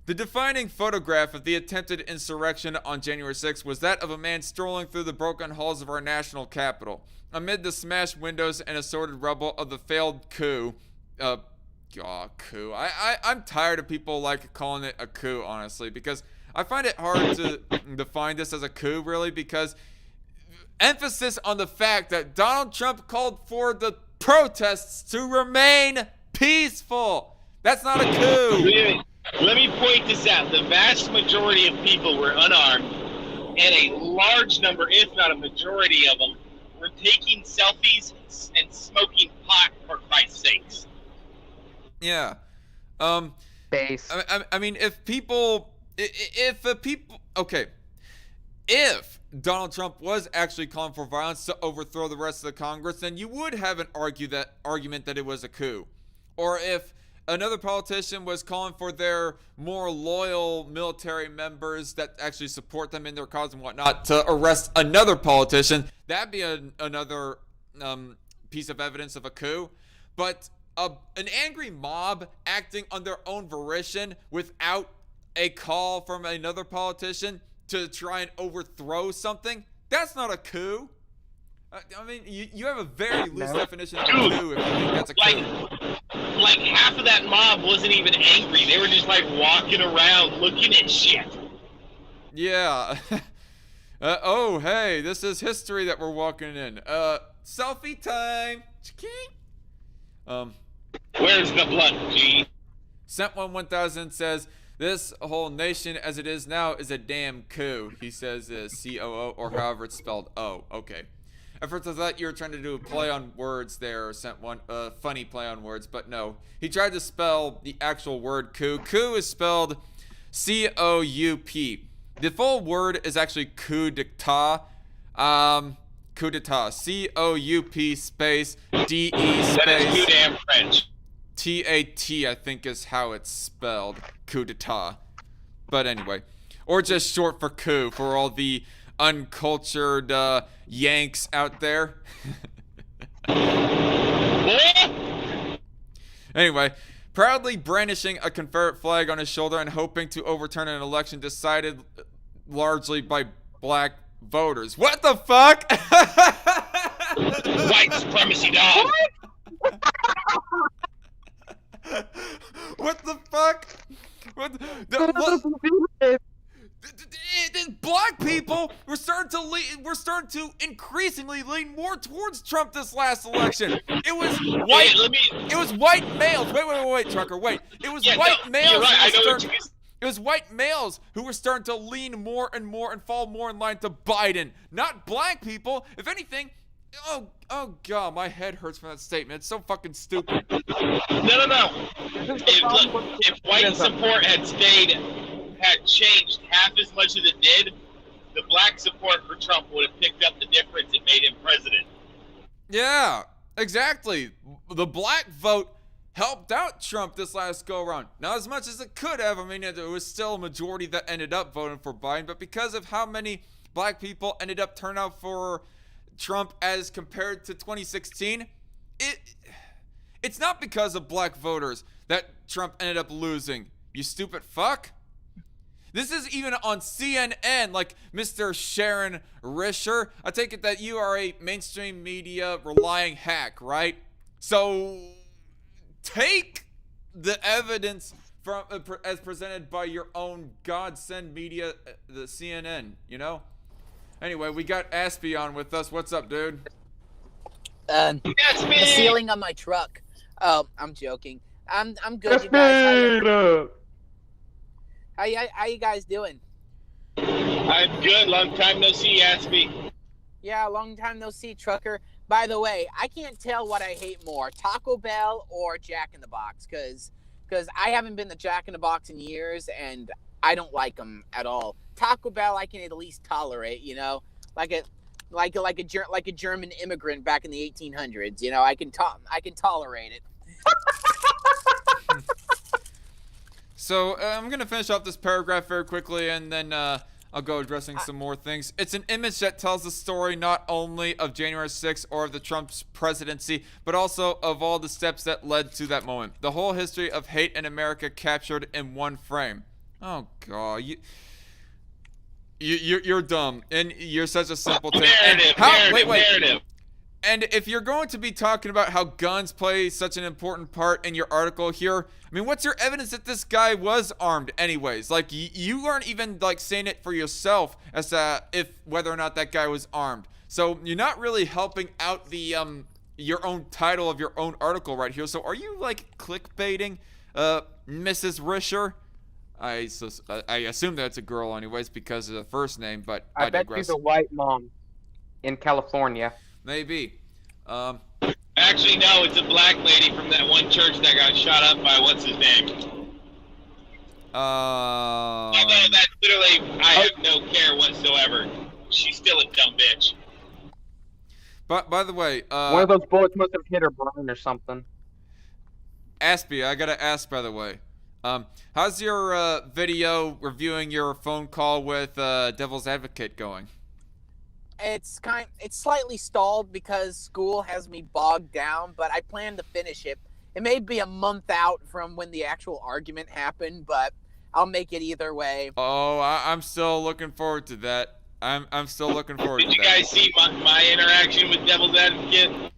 The defining photograph of the attempted insurrection on January 6th was that of a man strolling through the broken halls of our national capital. Amid the smashed windows and assorted rubble of the failed coup. Coup. I'm tired of people like calling it a coup, honestly, because I find it hard to define this as a coup, really, because emphasis on the fact that Donald Trump called for the protests to remain peaceful. That's not a coup. Let me point this out. The vast majority of people were unarmed, and a large number, if not a majority of them, were taking selfies and smoking pot, for Christ's sakes. Yeah. Base. I mean, if Donald Trump was actually calling for violence to overthrow the rest of the Congress, then you would have an argument that it was a coup. Or if another politician was calling for their more loyal military members that actually support them in their cause and whatnot to arrest another politician, that'd be another piece of evidence of a coup. But an angry mob acting on their own volition without a call from another politician to try and overthrow something, that's not a coup. I mean, you have a very loose definition of a coup if you think that's a coup. Like half of that mob wasn't even angry. They were just like walking around looking at shit. Yeah. Oh, hey, this is history that we're walking in. Selfie time. Where's the blood, G? Sent1000 says, this whole nation as it is now is a damn coup. He says COO or however it's spelled. Oh, okay. At first I thought you were trying to do a play on words there, or funny play on words, but no. He tried to spell the actual word coup. Coup is spelled C-O-U-P. The full word is actually coup d'etat. Coup d'etat. C-O-U-P space D-E space. That is too damn French. T-A-T, I think, is how it's spelled. Coup d'etat. But anyway. Or just short for coup for all the uncultured Yanks out there. Anyway, proudly brandishing a Confederate flag on his shoulder and hoping to overturn an election decided largely by black voters. What the fuck? White supremacy, dog. What the fuck? What? Black people were starting to increasingly lean more towards Trump this last election. It was white. It was white males. Wait, Trucker. Wait. It was white males. Right. It was white males who were starting to lean more and more and fall more in line to Biden, not black people. If anything, oh god, my head hurts from that statement. It's so fucking stupid. No. If white support had changed half as much as it did, the black support for Trump would have picked up the difference and made him president. Yeah, exactly. The black vote helped out Trump this last go around. Not as much as it could have. I mean, it was still a majority that ended up voting for Biden, but because of how many black people ended up turning out for Trump as compared to 2016, it's not because of black voters that Trump ended up losing. You stupid fuck. This is even on CNN, like Mr. Sharon Risher. I take it that you are a mainstream media relying hack, right? So take the evidence from as presented by your own godsend media, the CNN, you know? Anyway, we got Aspie on with us. What's up, dude? The ceiling on my truck. Oh, I'm joking. I'm good, you guys. How you guys doing? I'm good. Long time no see, Aspie. Yeah, long time no see, Trucker. By the way, I can't tell what I hate more, Taco Bell or Jack in the Box, because I haven't been to Jack in the Box in years, and I don't like them at all. Taco Bell I can at least tolerate, you know, like a German immigrant back in the 1800s. You know, I can tolerate it. So I'm gonna finish off this paragraph very quickly, and then I'll go addressing some more things. It's an image that tells the story not only of January 6th or of the Trump's presidency, but also of all the steps that led to that moment. The whole history of hate in America captured in one frame. Oh God, you're dumb, and you're such a simpleton. Narrative. And if you're going to be talking about how guns play such an important part in your article here, I mean, what's your evidence that this guy was armed anyways? Like, you aren't even, like, saying it for yourself as to whether or not that guy was armed. So you're not really helping out the, your own title of your own article right here. So are you, like, clickbaiting, Mrs. Risher? I assume that's a girl anyways because of the first name, but I bet digress. she's a white mom in California. Maybe. Actually, no, it's a black lady from that one church that got shot up by what's his name. Although that's literally, I have no care whatsoever. She's still a dumb bitch. But by the way, one of those bullets must have hit her brain or something. Aspie, I gotta ask, by the way, how's your video reviewing your phone call with Devil's Advocate going? It's slightly stalled because school has me bogged down, but I plan to finish it. It may be a month out from when the actual argument happened, but I'll make it either way. Oh, I'm still looking forward to that. I'm still looking forward to that. Did you guys see my interaction with Devil's Advocate?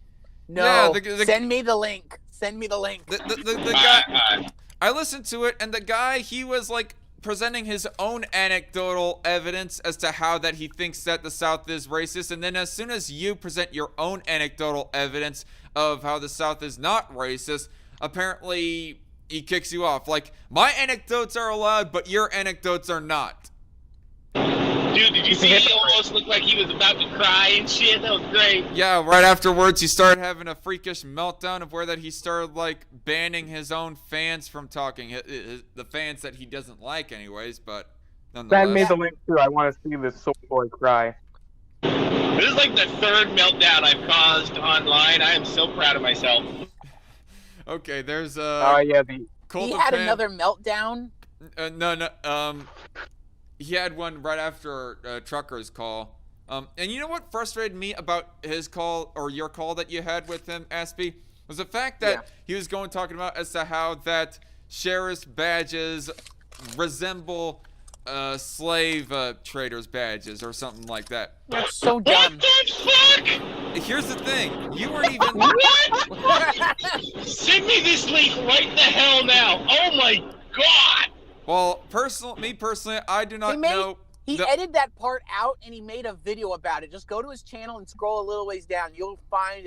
No, yeah, send me the link. Send me the link. The guy, I listened to it, and the guy, he was like presenting his own anecdotal evidence as to how that he thinks that the South is racist, and then as soon as you present your own anecdotal evidence of how the South is not racist, apparently he kicks you off. Like, my anecdotes are allowed, but your anecdotes are not. Dude, did you see he almost looked like he was about to cry and shit? That was great. Yeah, right afterwards he started having a freakish meltdown of where that he started like banning his own fans from talking. The fans that he doesn't like anyways, but nonetheless. Send me the link too. I want to see this soul boy cry. This is like the third meltdown I've caused online. I am so proud of myself. Okay, there's yeah, he had another meltdown. No. He had one right after Trucker's call. And you know what frustrated me about his call, or your call that you had with him, Aspie? Was the fact that he was talking about as to how that sheriff's badges resemble slave traders' badges or something like that. That's so dumb. What the fuck? Here's the thing. You weren't even... What? Send me this link right the hell now. Oh my god. Well, me personally, I do not know. He edited that part out and he made a video about it. Just go to his channel and scroll a little ways down. You'll find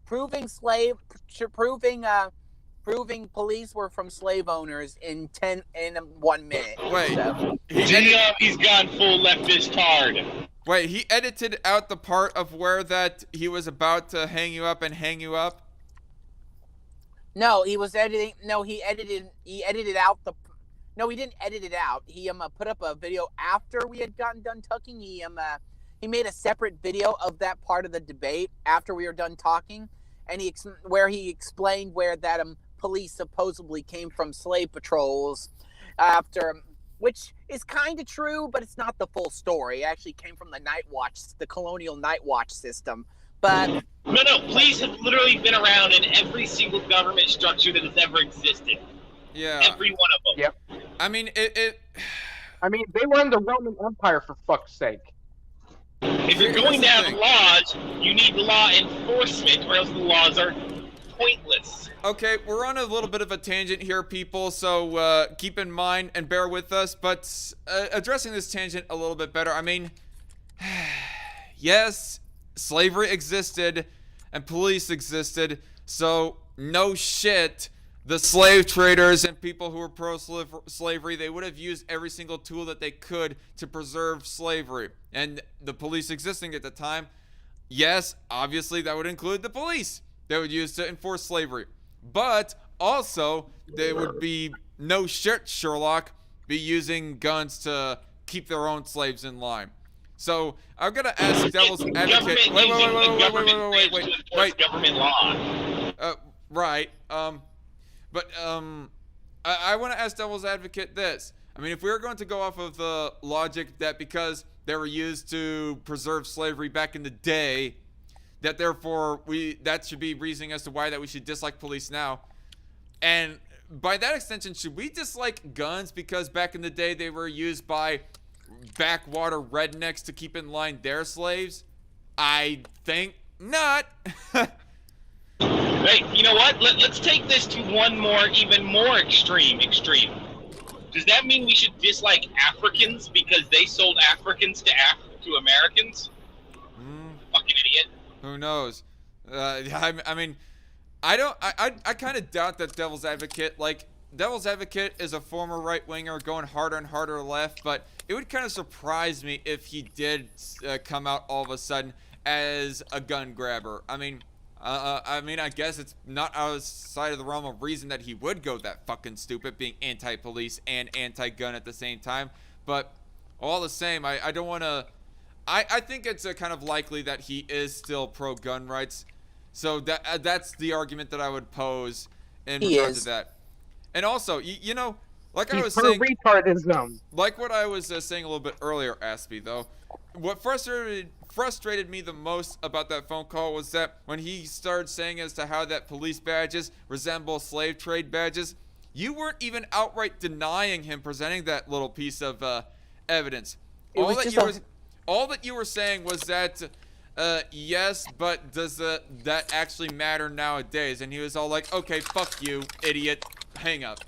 proving police were from slave owners in 1 minute. Wait, so. He's gone full leftist hard. Wait, he edited out the part of where that he was about to hang you up and hang you up? No, he was editing. No, he edited out the. No, he didn't edit it out. He put up a video after we had gotten done talking. He made a separate video of that part of the debate after we were done talking, and where he explained where that police supposedly came from slave patrols after, which is kind of true, but it's not the full story. It actually came from the colonial night watch system. But no, police have literally been around in every single government structure that has ever existed. Yeah. Every one of them. Yep. I mean, I mean, they were in the Roman Empire, for fuck's sake. If you're going to have laws, you need law enforcement, or else the laws are pointless. Okay, we're on a little bit of a tangent here, people, so keep in mind and bear with us, but addressing this tangent a little bit better, I mean, yes, slavery existed and police existed, so no shit, the slave traders and people who were pro-slavery, they would have used every single tool that they could to preserve slavery. And the police existing at the time, yes, obviously that would include the police they would use to enforce slavery. But also, they would be, no shit, Sherlock, be using guns to keep their own slaves in line. So, I'm gonna ask Devil's Advocate. Wait. Government law. Right. But I want to ask devil's advocate this. I mean, if we were going to go off of the logic that because they were used to preserve slavery back in the day, that therefore that should be reasoning as to why that we should dislike police now. And by that extension, should we dislike guns because back in the day they were used by backwater rednecks to keep in line their slaves? I think not. Hey, you know what? Let's take this to one more, even more extreme. Does that mean we should dislike Africans because they sold Africans to Americans? Fucking idiot. Who knows? I mean, I kind of doubt that Devil's Advocate, like, Devil's Advocate is a former right-winger going harder and harder left, but it would kind of surprise me if he did come out all of a sudden as a gun grabber. I mean, I guess it's not outside of the realm of reason that he would go that fucking stupid, being anti-police and anti-gun at the same time. But all the same, I don't want to. I think it's kind of likely that he is still pro-gun rights. So that's the argument that I would pose in regard to that. And also, you know, like I was saying, retardism. Like what I was saying a little bit earlier, Aspie, though, what frustrated me the most about that phone call was that when he started saying as to how that police badges resemble slave trade badges, you weren't even outright denying him presenting that little piece of evidence. All that you were saying was that yes, but does that actually matter nowadays? And he was all like, okay, fuck you, idiot, hang up.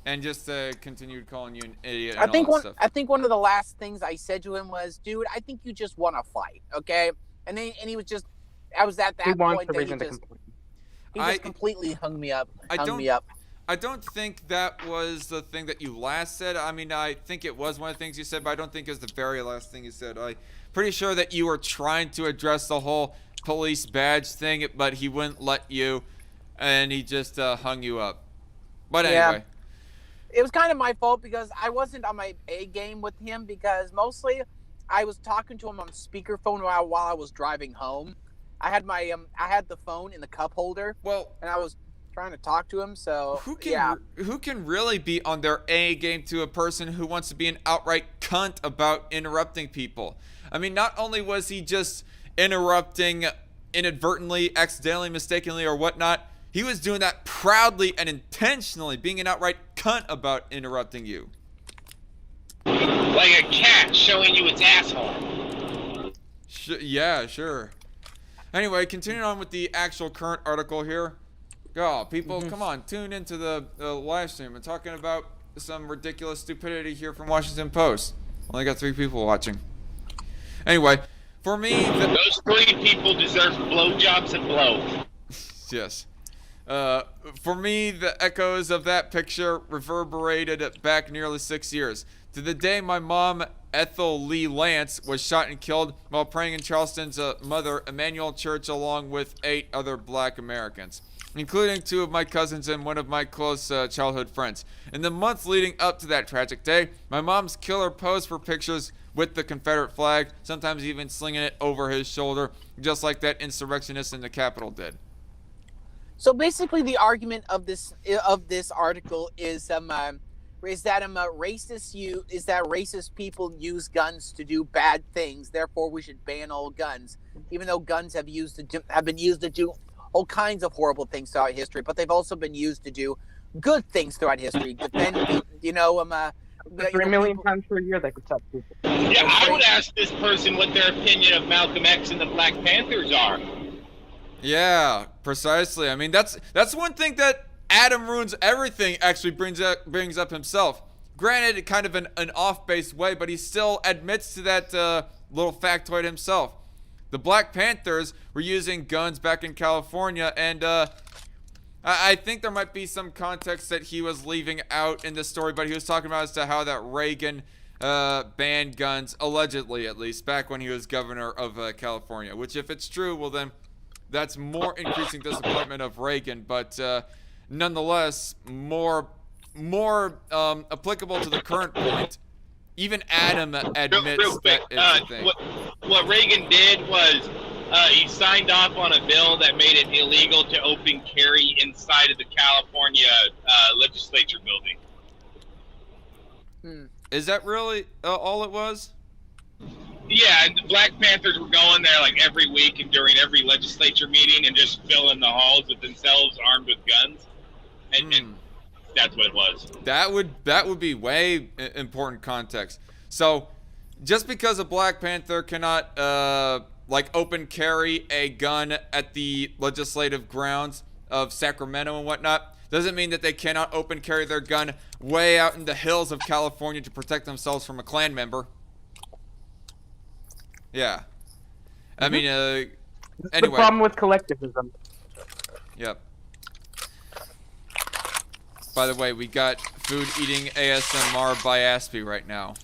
And just continued calling you an idiot and all that stuff. I think one of the last things I said to him was, dude, I think you just want to fight, okay? And he was just, I was at that point that he just completely hung me up. I don't think that was the thing that you last said. I mean, I think it was one of the things you said, but I don't think it was the very last thing you said. I'm pretty sure that you were trying to address the whole police badge thing, but he wouldn't let you, and he just hung you up. But anyway. Yeah. It was kind of my fault because I wasn't on my A game with him because mostly I was talking to him on speakerphone while I was driving home. I had the phone in the cup holder. Well, and I was trying to talk to him. So who can really be on their A game to a person who wants to be an outright cunt about interrupting people? I mean, not only was he just interrupting inadvertently, accidentally, mistakenly, or whatnot, he was doing that proudly and intentionally, being an outright cunt about interrupting you. Like a cat showing you its asshole. Yeah, sure. Anyway, continuing on with the actual current article here. Oh, people, come on, tune into the live stream. I'm talking about some ridiculous stupidity here from Washington Post. Only got 3 people watching. Anyway, for me... Those 3 people deserve blowjobs and blow. Yes. For me, the echoes of that picture reverberated back nearly 6 years. To the day my mom, Ethel Lee Lance, was shot and killed while praying in Charleston's Mother Emanuel Church along with 8 other black Americans, including 2 of my cousins and one of my close childhood friends. In the months leading up to that tragic day, my mom's killer posed for pictures with the Confederate flag, sometimes even slinging it over his shoulder, just like that insurrectionist in the Capitol did. So basically, the argument of this article is that racist people use guns to do bad things. Therefore, we should ban all guns, even though guns have been used to do all kinds of horrible things throughout history. But they've also been used to do good things throughout history. Defend, 3 million times per year they could touch people. Yeah, I would ask this person what their opinion of Malcolm X and the Black Panthers are. Yeah, precisely. I mean, that's one thing that Adam Ruins Everything actually brings up himself. Granted, kind of an off-base way, but he still admits to that little factoid himself. The Black Panthers were using guns back in California, and I think there might be some context that he was leaving out in this story, but he was talking about as to how that Reagan banned guns, allegedly at least, back when he was governor of California, which if it's true, well then that's more increasing disappointment of Reagan, but nonetheless more applicable to the current point. Even Adam admits real quick, that it's a thing. What Reagan did was he signed off on a bill that made it illegal to open carry inside of the California legislature building. Is that really all it was? Yeah, and the Black Panthers were going there like every week and during every legislature meeting and just filling the halls with themselves armed with guns, and that's what it was. That would be way important context. So, just because a Black Panther cannot like open carry a gun at the legislative grounds of Sacramento and whatnot, doesn't mean that they cannot open carry their gun way out in the hills of California to protect themselves from a Klan member. Yeah. I mean, anyway. The problem with collectivism. Yep. By the way, we got food eating ASMR by Aspie right now.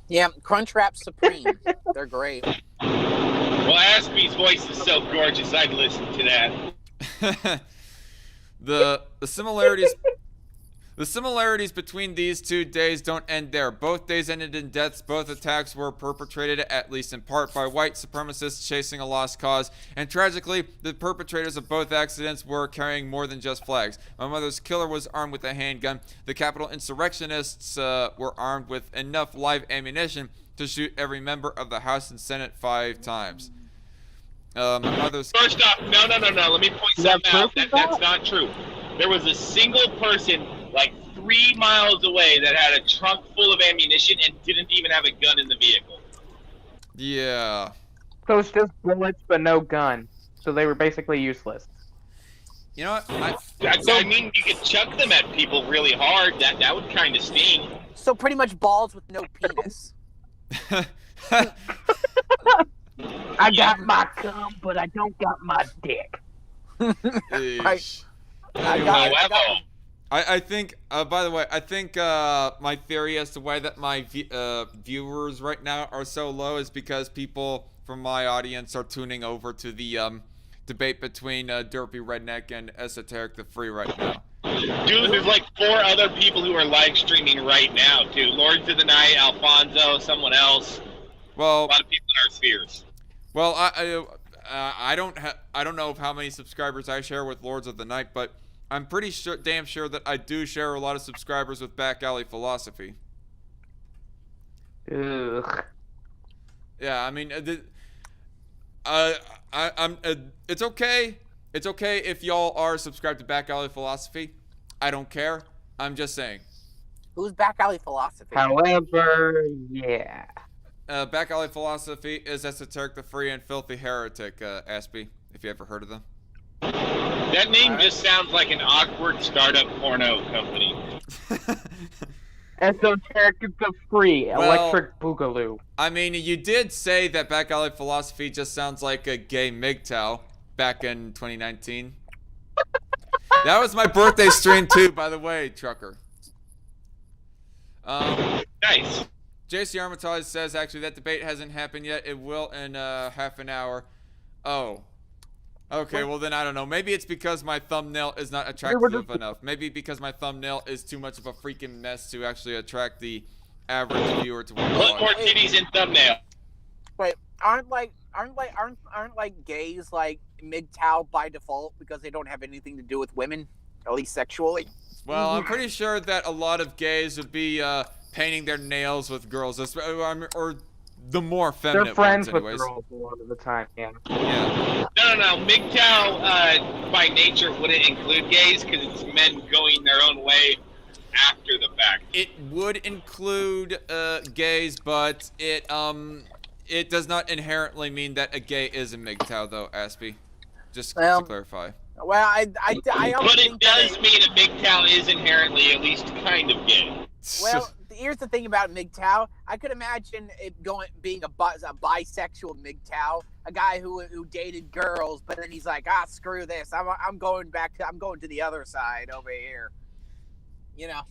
Yeah, Crunchwrap Supreme. They're great. Well, Aspie's voice is so gorgeous, I'd listen to that. The similarities between these 2 days don't end there. Both days ended in deaths. Both attacks were perpetrated, at least in part, by white supremacists chasing a lost cause. And tragically, the perpetrators of both accidents were carrying more than just flags. My mother's killer was armed with a handgun. The Capitol insurrectionists were armed with enough live ammunition to shoot every member of the House and Senate 5 times. My mother's... First off, no. Let me point something out. That's not true. There was a single person like 3 miles away that had a trunk full of ammunition and didn't even have a gun in the vehicle. Yeah. So it's just bullets but no gun. So they were basically useless. You know what? I mean, you could chuck them at people really hard. That would kind of sting. So pretty much balls with no penis. I got my cum, but I don't got my dick. Eesh. I think, by the way, I think my theory as to why that my viewers right now are so low is because people from my audience are tuning over to the debate between Derpy Redneck and Esoteric the Free right now. Dude, there's like 4 other people who are live streaming right now, too. Lords of the Night, Alfonso, someone else. Well, a lot of people in our spheres. Well, I don't know of how many subscribers I share with Lords of the Night, but I'm pretty sure, damn sure that I do share a lot of subscribers with Back Alley Philosophy. Ugh. Yeah, I mean, it's okay. It's okay if y'all are subscribed to Back Alley Philosophy. I don't care. I'm just saying. Who's Back Alley Philosophy? However, yeah. Back Alley Philosophy is Esoteric the Free and Filthy Heretic, Aspie, if you ever heard of them. That name just sounds like an awkward startup porno company. Esoteric the Free, Well, Electric Boogaloo. I mean, you did say that Back Alley Philosophy just sounds like a gay MGTOW back in 2019. That was my birthday stream too, by the way, Trucker. Nice. JC Armitage says, actually, that debate hasn't happened yet. It will in half an hour. Oh. Okay, well then I don't know. Maybe it's because my thumbnail is not attractive enough. Maybe because my thumbnail is too much of a freaking mess to actually attract the average viewer to watch. Put more titties in thumbnail. Wait, aren't gays like MGTOW by default because they don't have anything to do with women, at least sexually? Well, I'm pretty sure that a lot of gays would be painting their nails with girls, or the more feminine They're friends ones, with anyways. girls a lot of the time, yeah. Yeah. No. MGTOW, by nature, wouldn't include gays because it's men going their own way after the fact. It would include gays, but it does not inherently mean that a gay is a MGTOW, though, Aspie. Just to clarify. Well, I But it does mean a MGTOW is inherently at least kind of gay. Well, here's the thing about MGTOW. I could imagine it being a bisexual MGTOW, a guy who dated girls, but then he's like, screw this. I'm going to the other side over here. You know.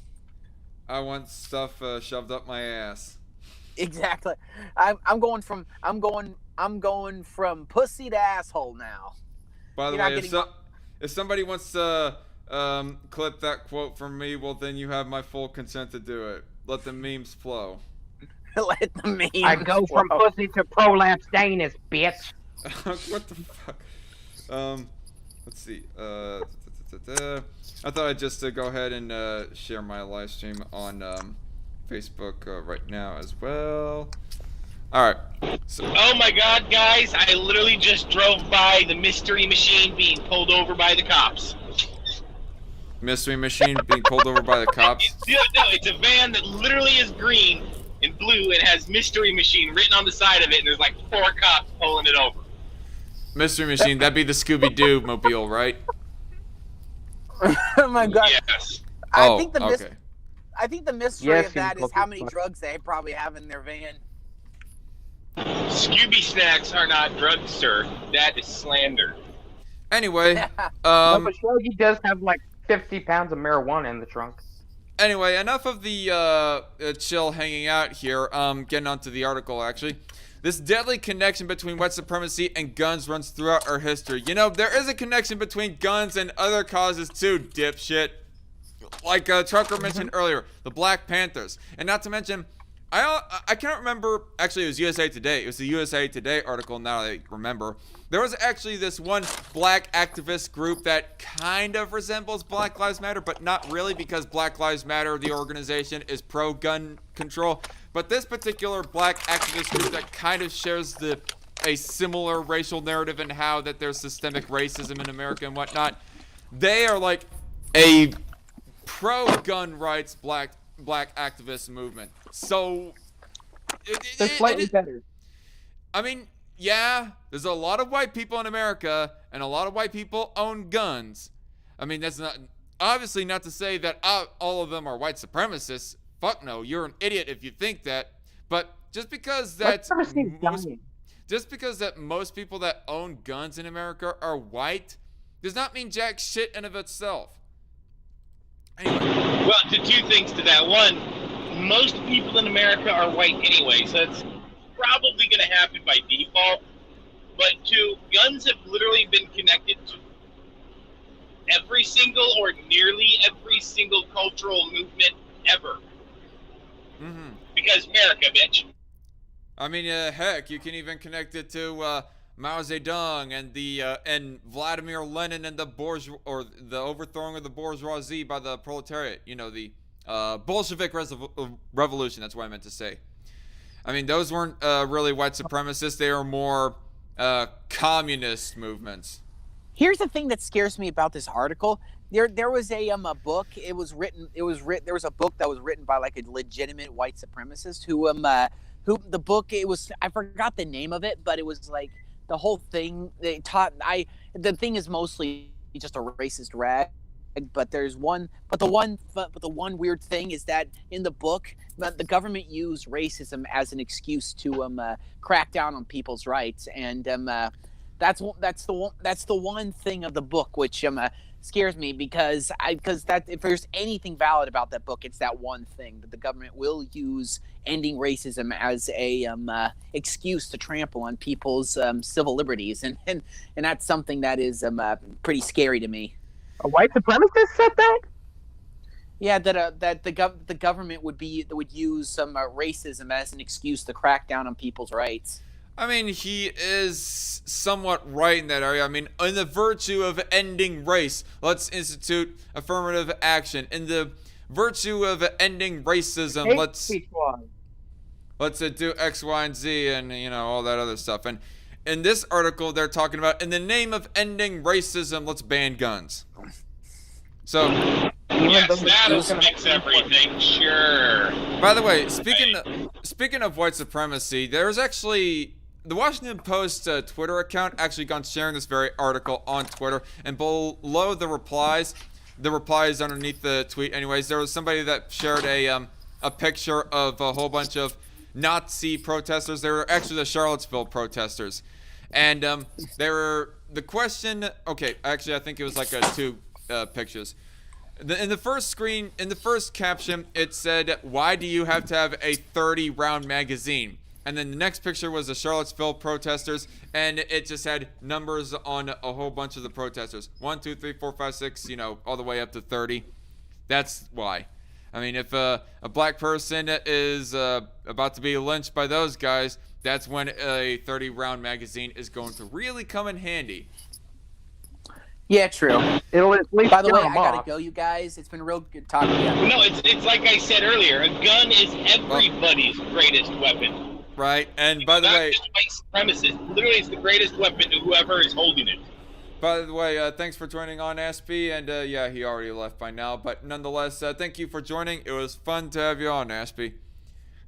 I want stuff shoved up my ass. Exactly. I'm going from pussy to asshole now. By the way, if somebody wants to clip that quote from me, well then you have my full consent to do it. Let the memes flow. Let the memes I go from pussy to prolapse anus, bitch. What the fuck? Let's see. I thought I'd just go ahead and share my live stream on Facebook right now as well. Alright. So. Oh my god, guys, I literally just drove by the mystery machine being pulled over by the cops. Mystery machine being pulled over by the cops? No, it's a van that literally is green and blue and has mystery machine written on the side of it, and there's like 4 cops pulling it over. Mystery machine, that'd be the Scooby-Doo mobile, right? Oh my god. Yes. I think the okay. I think the mystery Yes, of that you is how many fucking- drugs they probably have in their van. Scooby snacks are not drugs, sir. That is slander. Anyway, No, but Shaggy does have like 50 pounds of marijuana in the trunk. Anyway, enough of the chill hanging out here. Getting onto the article, actually. This deadly connection between white supremacy and guns runs throughout our history. You know, there is a connection between guns and other causes too, dipshit. Like Trucker mentioned earlier, the Black Panthers. And not to mention, I can't remember, actually it was USA Today. It was the USA Today article, now that I remember. There was actually this one black activist group that kind of resembles Black Lives Matter, but not really, because Black Lives Matter, the organization, is pro-gun control. But this particular black activist group that kind of shares a similar racial narrative and how that there's systemic racism in America and whatnot, they are like a pro-gun rights black activist movement. So They're slightly better. I mean, yeah, there's a lot of white people in America, and a lot of white people own guns. I mean, that's not obviously not to say that all of them are white supremacists. Fuck no, you're an idiot if you think that. But just because that most people that own guns in America are white does not mean jack shit in of itself. Anyway. Well, to 2 things to that. One, most people in America are white anyway, so it's probably going to happen by default. But 2, guns have literally been connected to every single or nearly every single cultural movement ever. Mm-hmm. Because America, bitch. I mean, heck, you can even connect it to Mao Zedong and Vladimir Lenin and the overthrowing of the bourgeoisie by the proletariat. You know, the Bolshevik revolution. That's what I meant to say. I mean, those weren't really white supremacists. They were more communist movements. Here's the thing that scares me about this article. There was a book. There was a book that was written by like a legitimate white supremacist who the book, I forgot the name of it, but it was like the whole thing they taught. The thing is mostly just a racist rag. But the one weird thing is that in the book, the government used racism as an excuse to crack down on people's rights, and that's the one thing of the book which scares me, because if there's anything valid about that book, it's that one thing that the government will use ending racism as a excuse to trample on people's civil liberties, and that's something that is pretty scary to me. A white supremacist said that? Yeah, that the government would use some racism as an excuse to crack down on people's rights. I mean, he is somewhat right in that area. I mean, in the virtue of ending race, let's institute affirmative action. In the virtue of ending racism, let's do X, Y, and Z, and all that other stuff. And in this article, they're talking about, in the name of ending racism, let's ban guns. So, yes, status makes everything. Sure. By the way, speaking of white supremacy, there's actually the Washington Post Twitter account actually gone sharing this very article on Twitter, and below the replies underneath the tweet, anyways, there was somebody that shared a picture of a whole bunch of Nazi protesters. They were actually the Charlottesville protesters, and they were the question. Okay, actually, I think it was like 2 pictures. In the first caption, it said, "Why do you have to have a 30-round magazine?" And then the next picture was the Charlottesville protesters, and it just had numbers on a whole bunch of the protesters. 1, 2, 3, 4, 5, 6, all the way up to 30. That's why. I mean, if a black person is about to be lynched by those guys, that's when a 30-round magazine is going to really come in handy. Yeah, true. It'll at least By the way, scare I 'em gotta off. go, you guys. It's been real good talking to you. No, it's like I said earlier. A gun is everybody's greatest weapon. Right, and by the Not way, just white supremacists. Literally, it's the greatest weapon to whoever is holding it. thanks for joining on Aspie, and yeah, he already left by now, but nonetheless, thank you for joining. It was fun to have you on, Aspie,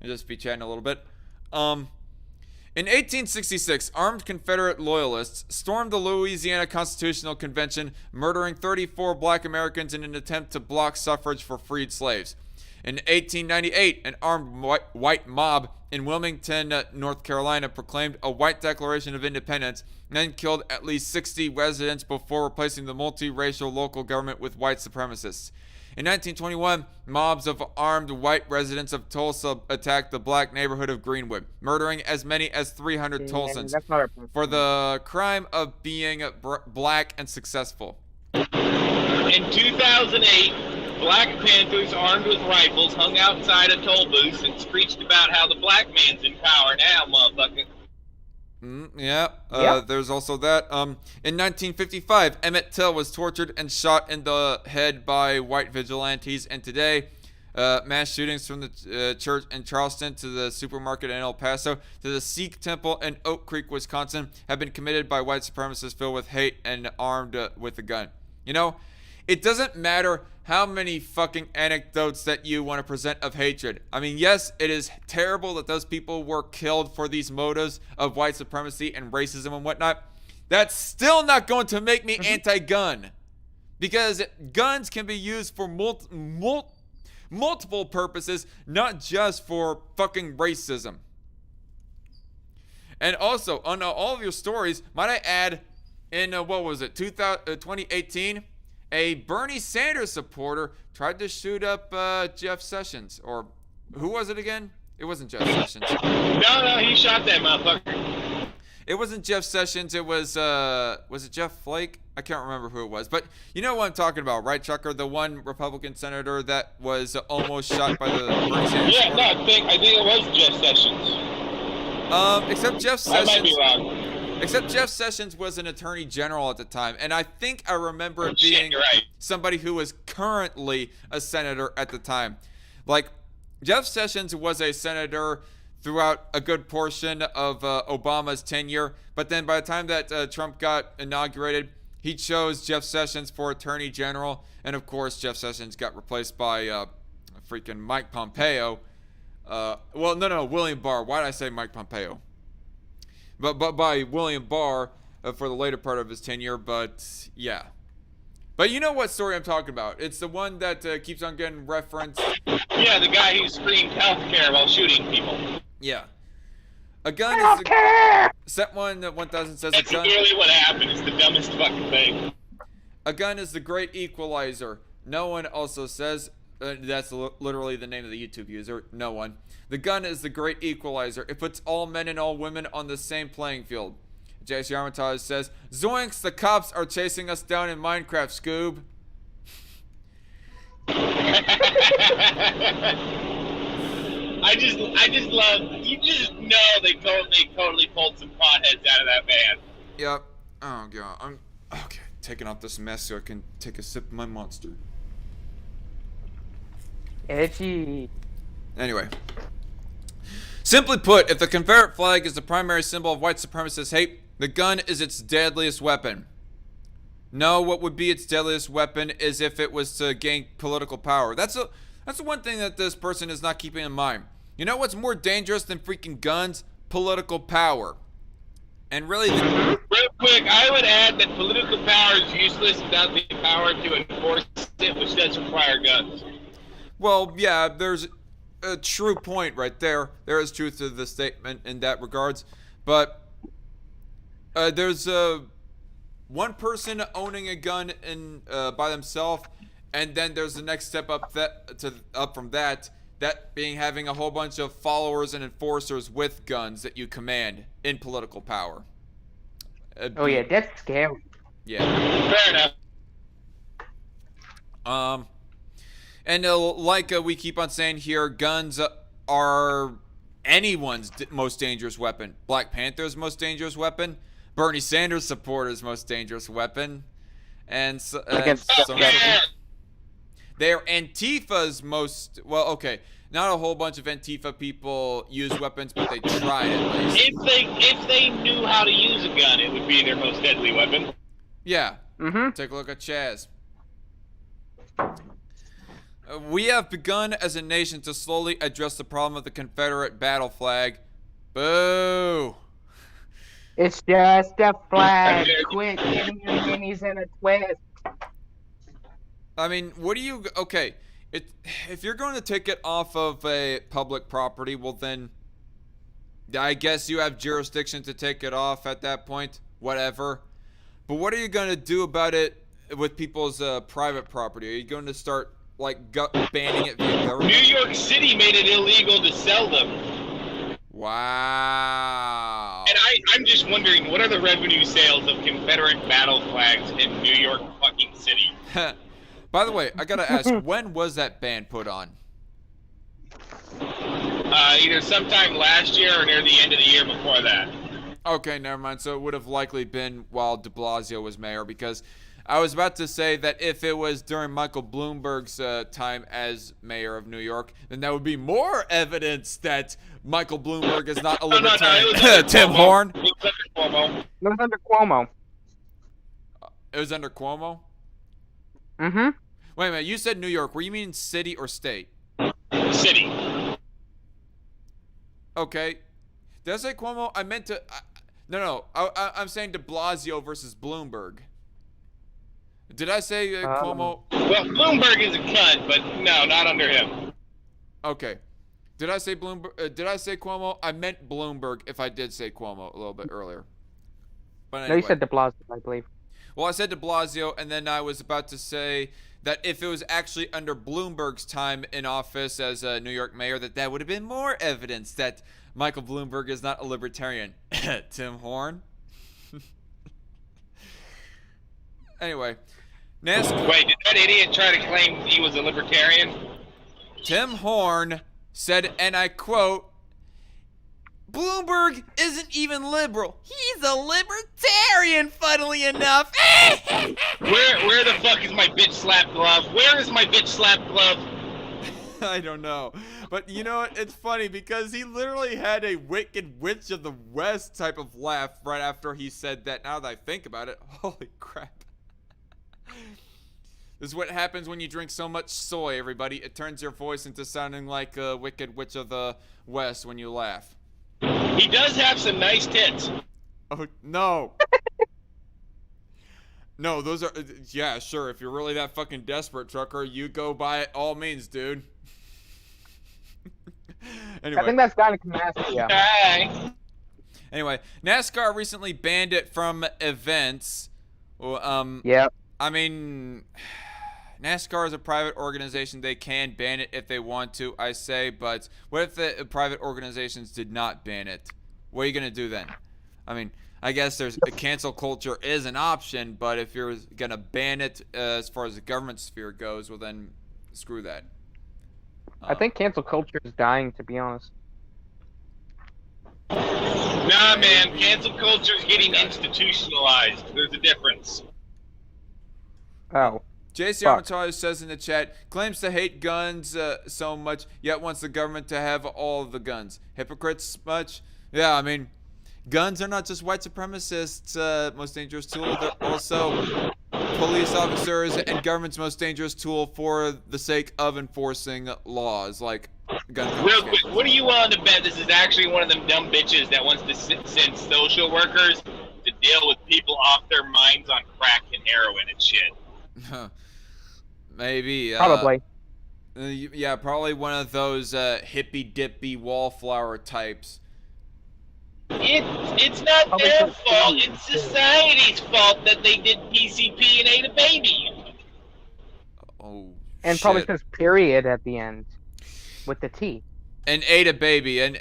and just be chatting a little bit. In 1866, armed Confederate loyalists stormed the Louisiana Constitutional Convention, murdering 34 black Americans in an attempt to block suffrage for freed slaves. In 1898, an armed white mob in Wilmington, North Carolina, proclaimed a white Declaration of Independence and then killed at least 60 residents before replacing the multiracial local government with white supremacists. In 1921, mobs of armed white residents of Tulsa attacked the black neighborhood of Greenwood, murdering as many as 300 Tulsans for the crime of being black and successful. In 2008, Black Panthers armed with rifles hung outside a toll booth and screeched about how the black man's in power now, motherfucker. There's also that. In 1955, Emmett Till was tortured and shot in the head by white vigilantes, and today, mass shootings from the church in Charleston to the supermarket in El Paso to the Sikh temple in Oak Creek, Wisconsin, have been committed by white supremacists filled with hate and armed with a gun. You know, it doesn't matter how many fucking anecdotes that you want to present of hatred. I mean, yes, it is terrible that those people were killed for these motives of white supremacy and racism and whatnot. That's still not going to make me anti-gun. Because guns can be used for multiple purposes, not just for fucking racism. And also, on all of your stories, might I add, in, 2018, a Bernie Sanders supporter tried to shoot up Jeff Sessions. Or, who was it again? It wasn't Jeff Sessions. No, he shot that motherfucker. It wasn't Jeff Sessions. It was it Jeff Flake? I can't remember who it was. But you know what I'm talking about, right, Chucker? The one Republican senator that was almost shot by the Bernie Sanders supporter. No, I think it was Jeff Sessions. Except Jeff Sessions. I might be wrong. Except Jeff Sessions was an attorney general at the time, and I think I remember it being somebody who was currently a senator at the time. Like, Jeff Sessions was a senator throughout a good portion of Obama's tenure, but then by the time that Trump got inaugurated, he chose Jeff Sessions for attorney general, and of course Jeff Sessions got replaced by freaking Mike Pompeo. William Barr. Why did I say Mike Pompeo? But by William Barr for the later part of his tenure, but yeah. But you know what story I'm talking about. It's the one that keeps on getting referenced. Yeah, the guy who screamed healthcare while shooting people. Yeah. A gun is Set 1000 says That's a gun. literally what happened. It's the dumbest fucking thing. A gun is the great equalizer. No one also says, that's literally the name of the YouTube user, no one. The gun is the great equalizer. It puts all men and all women on the same playing field. J.C. Armitage says, Zoinks, the cops are chasing us down in Minecraft, Scoob. I just love, you just know they totally pulled some potheads out of that van. Yep. Oh, God. I'm, okay, taking off this mess so I can take a sip of my monster. Edgy. Anyway. Simply put, if the Confederate flag is the primary symbol of white supremacist hate, the gun is its deadliest weapon. No, what would be its deadliest weapon is if it was to gain political power. That's the one thing that this person is not keeping in mind. You know what's more dangerous than freaking guns? Political power. And really... Real quick, I would add that political power is useless without the power to enforce it, which does require guns. Well, yeah, there's a true point right there. There is truth to the statement in that regards. But there's one person owning a gun by themselves, and then there's the next step up from that being having a whole bunch of followers and enforcers with guns that you command in political power. Oh yeah, that's scary. Yeah. Fair enough. And like we keep on saying here, guns are anyone's most dangerous weapon. Black Panther's most dangerous weapon. Bernie Sanders supporters' most dangerous weapon. And so, they're Antifa's most, well, okay, not a whole bunch of Antifa people use weapons, but they tried at least. If they knew how to use a gun, it would be their most deadly weapon. Yeah. Take a look at Chaz. We have begun as a nation to slowly address the problem of the Confederate battle flag. Boo. It's just a flag. Quit getting your minis in a twist. I mean, what do you... Okay, if you're going to take it off of a public property, well then, I guess you have jurisdiction to take it off at that point. Whatever. But what are you going to do about it with people's private property? Are you going to start, like, banning it via government? New York City made it illegal to sell them. Wow. And I'm just wondering, what are the revenue sales of Confederate battle flags in New York fucking City? By the way, I gotta ask, when was that ban put on? Either sometime last year or near the end of the year before that. Okay, never mind. So it would have likely been while de Blasio was mayor, because I was about to say that if it was during Michael Bloomberg's time as mayor of New York, then that would be more evidence that Michael Bloomberg is not a libertarian. No, Tim Horn? It was under Cuomo. It was under Cuomo. It was under Cuomo? Mm-hmm. Wait a minute, you said New York. Were you meaning city or state? City. Okay. Did I say Cuomo? I meant to... No. I'm saying de Blasio versus Bloomberg. Did I say Cuomo? Well, Bloomberg is a cunt, but no, not under him. Okay. Did I say Bloomberg? Did I say Cuomo? I meant Bloomberg if I did say Cuomo a little bit earlier. But anyway. No, you said de Blasio, I believe. Well, I said de Blasio, and then I was about to say that if it was actually under Bloomberg's time in office as a New York mayor, that would have been more evidence that Michael Bloomberg is not a libertarian. Tim Horn? Anyway. NASCAR. Wait, did that idiot try to claim he was a libertarian? Tim Horn said, and I quote, Bloomberg isn't even liberal. He's a libertarian, funnily enough. Where the fuck is my bitch slap glove? Where is my bitch slap glove? I don't know. But you know what? It's funny because he literally had a Wicked Witch of the West type of laugh right after he said that. Now that I think about it, holy crap. This is what happens when you drink so much soy, everybody. It turns your voice into sounding like a Wicked Witch of the West when you laugh. He does have some nice tits. Oh, no. No, those are... Yeah, sure. If you're really that fucking desperate, trucker, you go by it all means, dude. Anyway. I think that's gynecomastia. Hi. Anyway, NASCAR recently banned it from events. Well, Yep. I mean... NASCAR is a private organization. They can ban it if they want to, I say. But what if the private organizations did not ban it? What are you going to do then? I mean, I guess there's a cancel culture is an option. But if you're going to ban it as far as the government sphere goes, well, then screw that. I think cancel culture is dying, to be honest. Nah, man. Cancel culture is getting institutionalized. There's a difference. Oh. JC Armitage says in the chat, claims to hate guns so much, yet wants the government to have all of the guns. Hypocrites much? Yeah, I mean, guns are not just white supremacists' most dangerous tool. They're also police officers and government's most dangerous tool for the sake of enforcing laws, like gun Real quick, what are you willing to bet this is actually one of them dumb bitches that wants to send social workers to deal with people off their minds on crack and heroin and shit? Maybe. Probably. Yeah, probably one of those hippy-dippy wallflower types. It's not their fault. It's society's fault that they did PCP and ate a baby. Oh, And shit. probably says period at the end. With the T. And ate a baby. And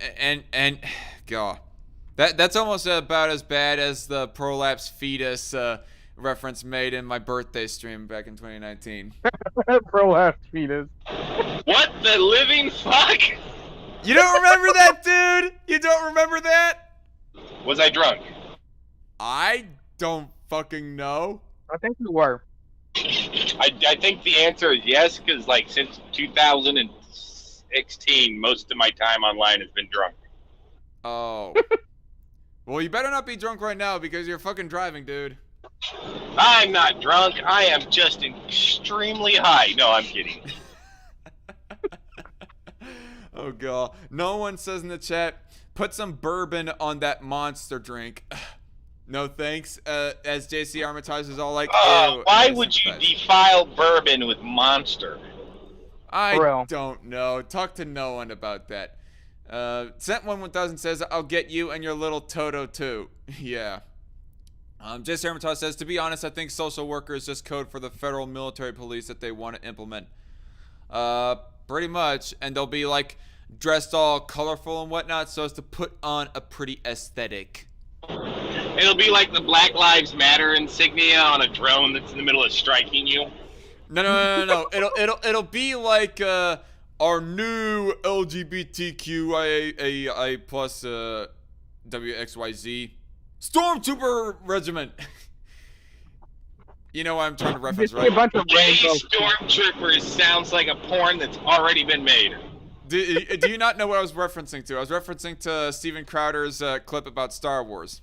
God. That's almost about as bad as the prolapse fetus reference made in my birthday stream back in 2019. Prolapse fetus. What the living fuck? You don't remember that, dude? You don't remember that? Was I drunk? I don't fucking know. I think you were. I think the answer is yes, because like since 2016, most of my time online has been drunk. Oh. Well, you better not be drunk right now because you're fucking driving, dude. I'm not drunk. I am just extremely high. No, I'm kidding. Oh god. No one says in the chat, put some bourbon on that monster drink. No thanks. As JC Armitage is all like, ew, why would you defile bourbon with Monster? I don't know. Talk to no one about that. Sent11000 says, I'll get you and your little Toto too. Yeah. JC Armitage says, to be honest, I think social worker is just code for the federal military police that they want to implement. Pretty much. And they'll be like dressed all colorful and whatnot so as to put on a pretty aesthetic. It'll be like the Black Lives Matter insignia on a drone that's in the middle of striking you. No. It'll be like our new LGBTQIA plus WXYZ Stormtrooper Regiment. You know what I'm trying to reference, right? A bunch of rainbow Stormtroopers sounds like a porn that's already been made. Do you not know what I was referencing to? I was referencing to Steven Crowder's clip about Star Wars.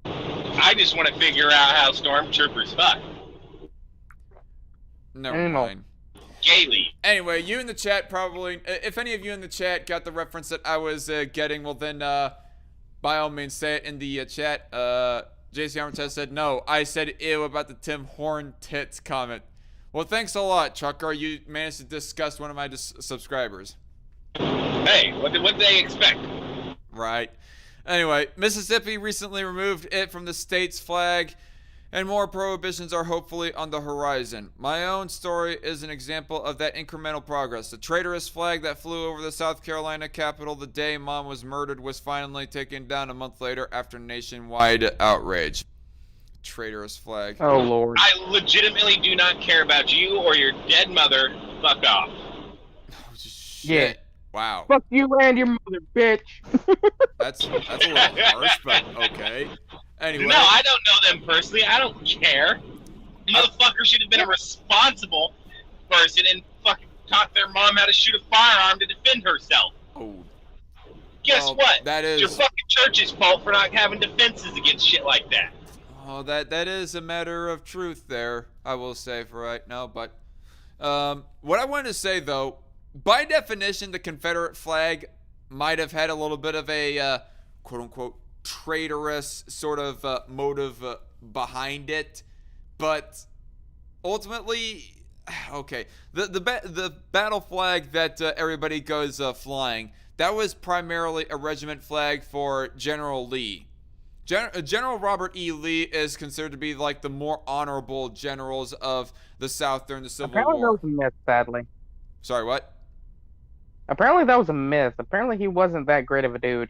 I just want to figure out how Stormtroopers fuck. Never mind. Gaily. Anyway, you in the chat probably, if any of you in the chat got the reference that I was getting, well then, by all means, say it in the chat. JC Armitage said, no, I said ew about the Tim Horn tits comment. Well, thanks a lot, Chucker. You managed to disgust one of my subscribers. Hey, what did they expect? Right. Anyway, Mississippi recently removed it from the state's flag, and more prohibitions are hopefully on the horizon. My own story is an example of that incremental progress. The traitorous flag that flew over the South Carolina Capitol the day Mom was murdered was finally taken down a month later after nationwide outrage. Traitorous flag. Oh, Lord. I legitimately do not care about you or your dead mother. Fuck off. Oh, shit. Yeah. Wow. Fuck you and your mother, bitch. That's a little harsh, but okay. Anyway. No, I don't know them personally. I don't care. The motherfucker should have been a responsible person and fucking taught their mom how to shoot a firearm to defend herself. Oh. Guess what? That is... It's your fucking church's fault for not having defenses against shit like that. Oh, that is a matter of truth there, I will say for right now. But what I wanted to say, though, by definition, the Confederate flag might have had a little bit of a quote-unquote traitorous sort of motive behind it. But ultimately, okay, the battle flag that everybody goes flying, that was primarily a regiment flag for General Lee. General Robert E. Lee is considered to be like the more honorable generals of the South during the Civil Apparently War. that was a myth, sadly. Sorry, what? Apparently that was a myth. Apparently he wasn't that great of a dude.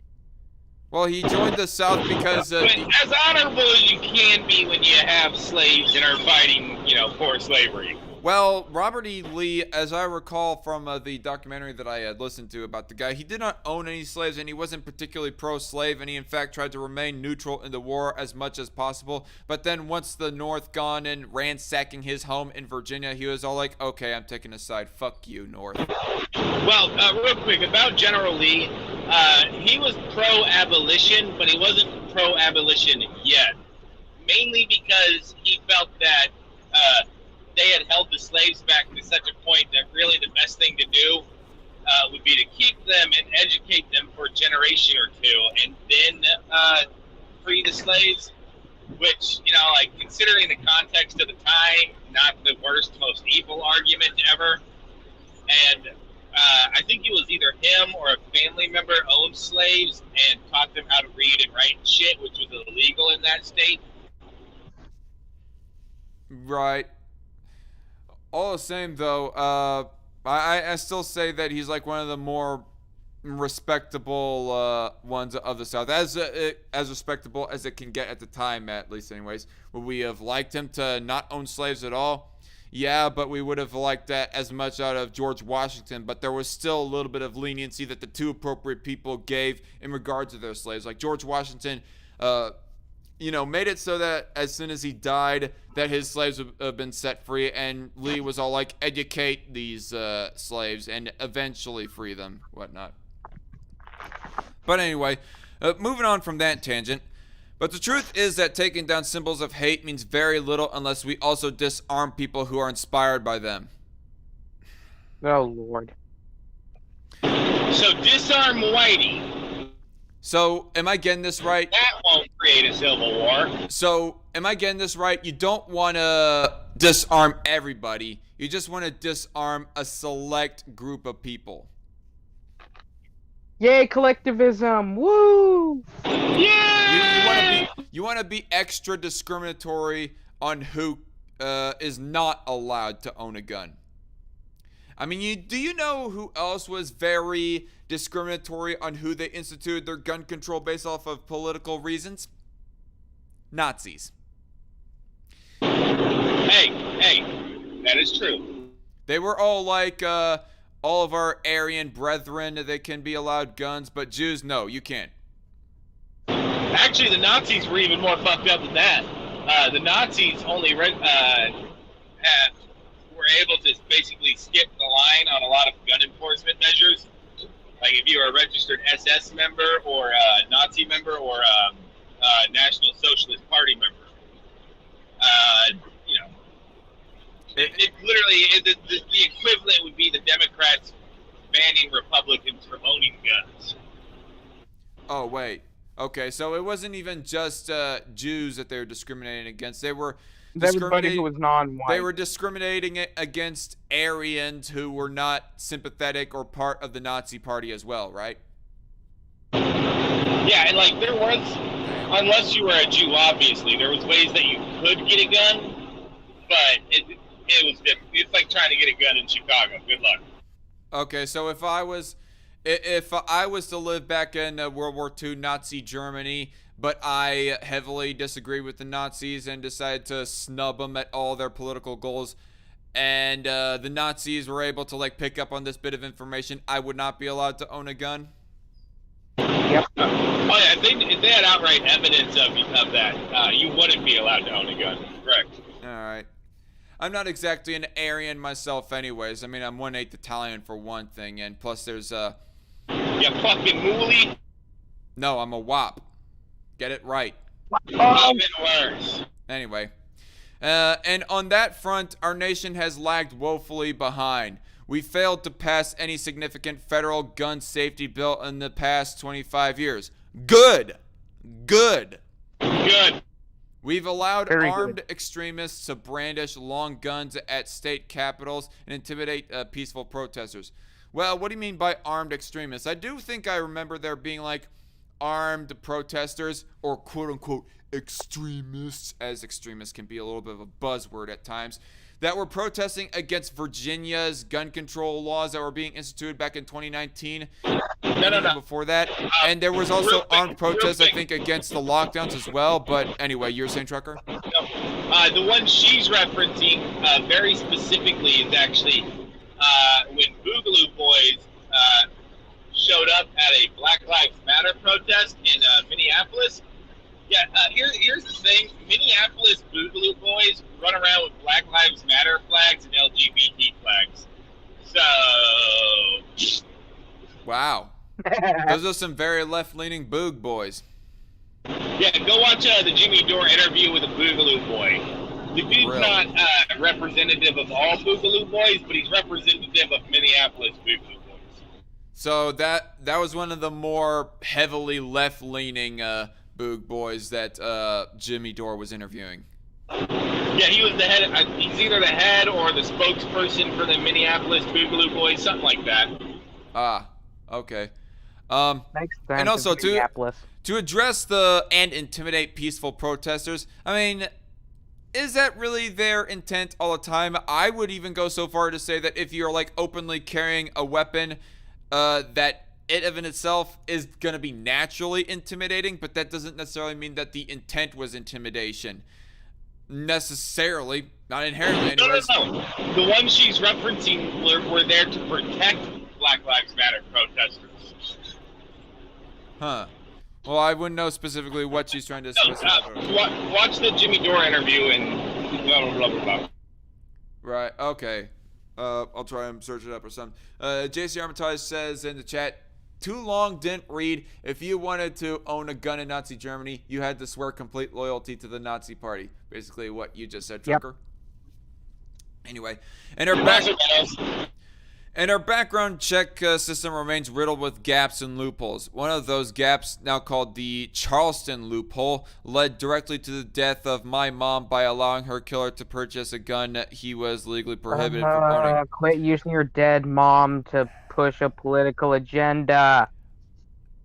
Well, he joined the South because... but as honorable as you can be when you have slaves and are fighting, for slavery. Well, Robert E. Lee, as I recall from the documentary that I had listened to about the guy, he did not own any slaves, and he wasn't particularly pro-slave, and he in fact tried to remain neutral in the war as much as possible. But then once the North gone and ransacking his home in Virginia, he was all like, okay, I'm taking a side. Fuck you, North. Well, real quick, about General Lee, he was pro-abolition, but he wasn't pro-abolition yet. Mainly because he felt that they had held the slaves back to such a point that really the best thing to do would be to keep them and educate them for a generation or two and then free the slaves, which, considering the context of the time, not the worst, most evil argument ever. And I think it was either him or a family member owned slaves and taught them how to read and write and shit, which was illegal in that state. Right. All the same, though, I still say that he's like one of the more respectable ones of the South, as respectable as it can get at the time, at least anyways. Would we have liked him to not own slaves at all? yeah, but we would have liked that as much out of George Washington, but there was still a little bit of leniency that the two appropriate people gave in regard to their slaves. Like George Washington, made it so that as soon as he died, that his slaves would have been set free, and Lee was all like, educate these slaves and eventually free them, whatnot. But anyway, moving on from that tangent. But the truth is that taking down symbols of hate means very little unless we also disarm people who are inspired by them. Oh, Lord. So disarm Whitey. So, am I getting this right? That won't create a civil war. So, am I getting this right? You don't want to disarm everybody. You just want to disarm a select group of people. Yay, collectivism! Woo! Yeah! You want to be extra discriminatory on who is not allowed to own a gun. I mean, do you know who else was very discriminatory on who they instituted their gun control based off of political reasons? Nazis. Hey, that is true. They were all like, all of our Aryan brethren, they can be allowed guns, but Jews, no, you can't. Actually, the Nazis were even more fucked up than that. The Nazis only were able to basically skip the line on a lot of gun enforcement measures. Like if you were a registered SS member or a Nazi member or a National Socialist Party member. It literally, the equivalent would be the Democrats banning Republicans from owning guns. Oh, wait. Okay, so it wasn't even just Jews that they were discriminating against. They were Everybody who was non-white. They were discriminating against Aryans who were not sympathetic or part of the Nazi party as well, right? Yeah, and like there was, unless you were a Jew, obviously, there was ways that you could get a gun, but it was different. It's like trying to get a gun in Chicago. Good luck. Okay, so if I was to live back in World War II Nazi Germany, but I heavily disagree with the Nazis and decided to snub them at all their political goals, and the Nazis were able to like pick up on this bit of information, I would not be allowed to own a gun? Yep. Oh yeah, if they had outright evidence of that, you wouldn't be allowed to own a gun. Correct. All right. I'm not exactly an Aryan myself anyways. I mean, I'm 1/8 Italian for one thing, and plus there's You fucking mooly. No, I'm a WAP. Get it right. Even worse. Anyway. And on that front, our nation has lagged woefully behind. We failed to pass any significant federal gun safety bill in the past 25 years. Good. We've allowed armed extremists to brandish long guns at state capitals and intimidate peaceful protesters. Well, what do you mean by armed extremists? I do think I remember there being like armed protesters or quote-unquote extremists, as extremists can be a little bit of a buzzword at times, that were protesting against Virginia's gun control laws that were being instituted back in 2019. No. Before that. And there was also armed protests, I think, against the lockdowns as well. But anyway, you were saying, Trucker? The one she's referencing very specifically is actually when Boogaloo Boys showed up at a Black Lives Matter protest in Minneapolis. Yeah, here's the thing. Minneapolis Boogaloo Boys run around with Black Lives Matter flags and LGBT flags. So... Wow. Those are some very left-leaning Boog boys. Yeah, go watch the Jimmy Dore interview with a Boogaloo Boy. The dude's Really? not representative of all Boogaloo Boys, but he's representative of Minneapolis Boogaloo Boys. So that was one of the more heavily left-leaning Boog boys that Jimmy Dore was interviewing. Yeah, he was the head. He's either the head or the spokesperson for the Minneapolis Boogaloo Boys, something like that. Ah, okay. Thanks, And also Minneapolis. to address and intimidate peaceful protesters, I mean, is that really their intent all the time? I would even go so far to say that if you're like openly carrying a weapon, that it of in itself is going to be naturally intimidating, but that doesn't necessarily mean that the intent was intimidation. necessarily, not inherently No, anyways. no. The ones she's referencing were there to protect Black Lives Matter protesters. Huh. Well, I wouldn't know specifically what she's trying to specify. Watch the Jimmy Dore interview and blah, blah, blah, blah, blah. Right, okay. I'll try and search it up or something. JC Armitage says in the chat, too long didn't read. If you wanted to own a gun in Nazi Germany, you had to swear complete loyalty to the Nazi party. Basically what you just said, Trucker. Anyway, and our background check system remains riddled with gaps and loopholes. One of those gaps, now called the Charleston loophole, led directly to the death of my mom by allowing her killer to purchase a gun that he was legally prohibited from owning. Quit using your dead mom to push a political agenda.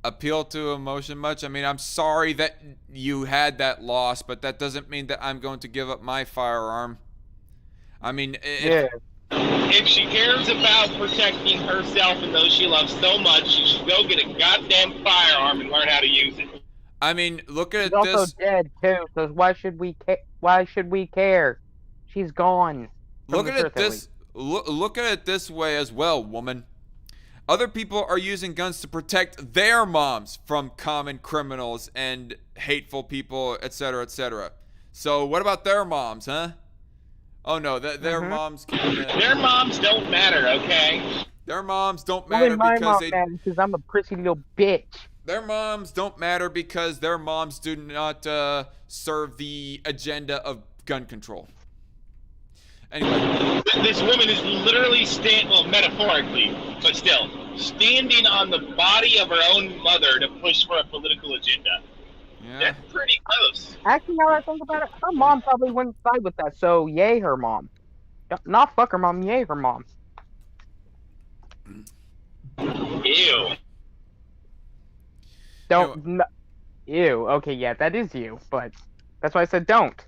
Appeal to emotion much? I mean, I'm sorry that you had that loss, but that doesn't mean that I'm going to give up my firearm. I mean, if she cares about protecting herself and those she loves so much, she should go get a goddamn firearm and learn how to use it. I mean, look at She's this. also dead too, so why should we care? She's gone. Look at it this. Look at it this way as well, woman. Other people are using guns to protect their moms from common criminals and hateful people, etc., etc. So what about their moms, huh? Oh no, their moms can. Their moms don't matter, okay? Their moms don't matter because I'm a prissy little bitch. Their moms don't matter because their moms do not serve the agenda of gun control. Anyway, this woman is literally metaphorically, but still, standing on the body of her own mother to push for a political agenda. yeah. That's pretty close. Actually, now that I think about it, her mom probably wouldn't side with that, so yay her mom. Not fuck her mom, yay her mom. Ew. Ew, okay, yeah, that is you, but that's why I said don't.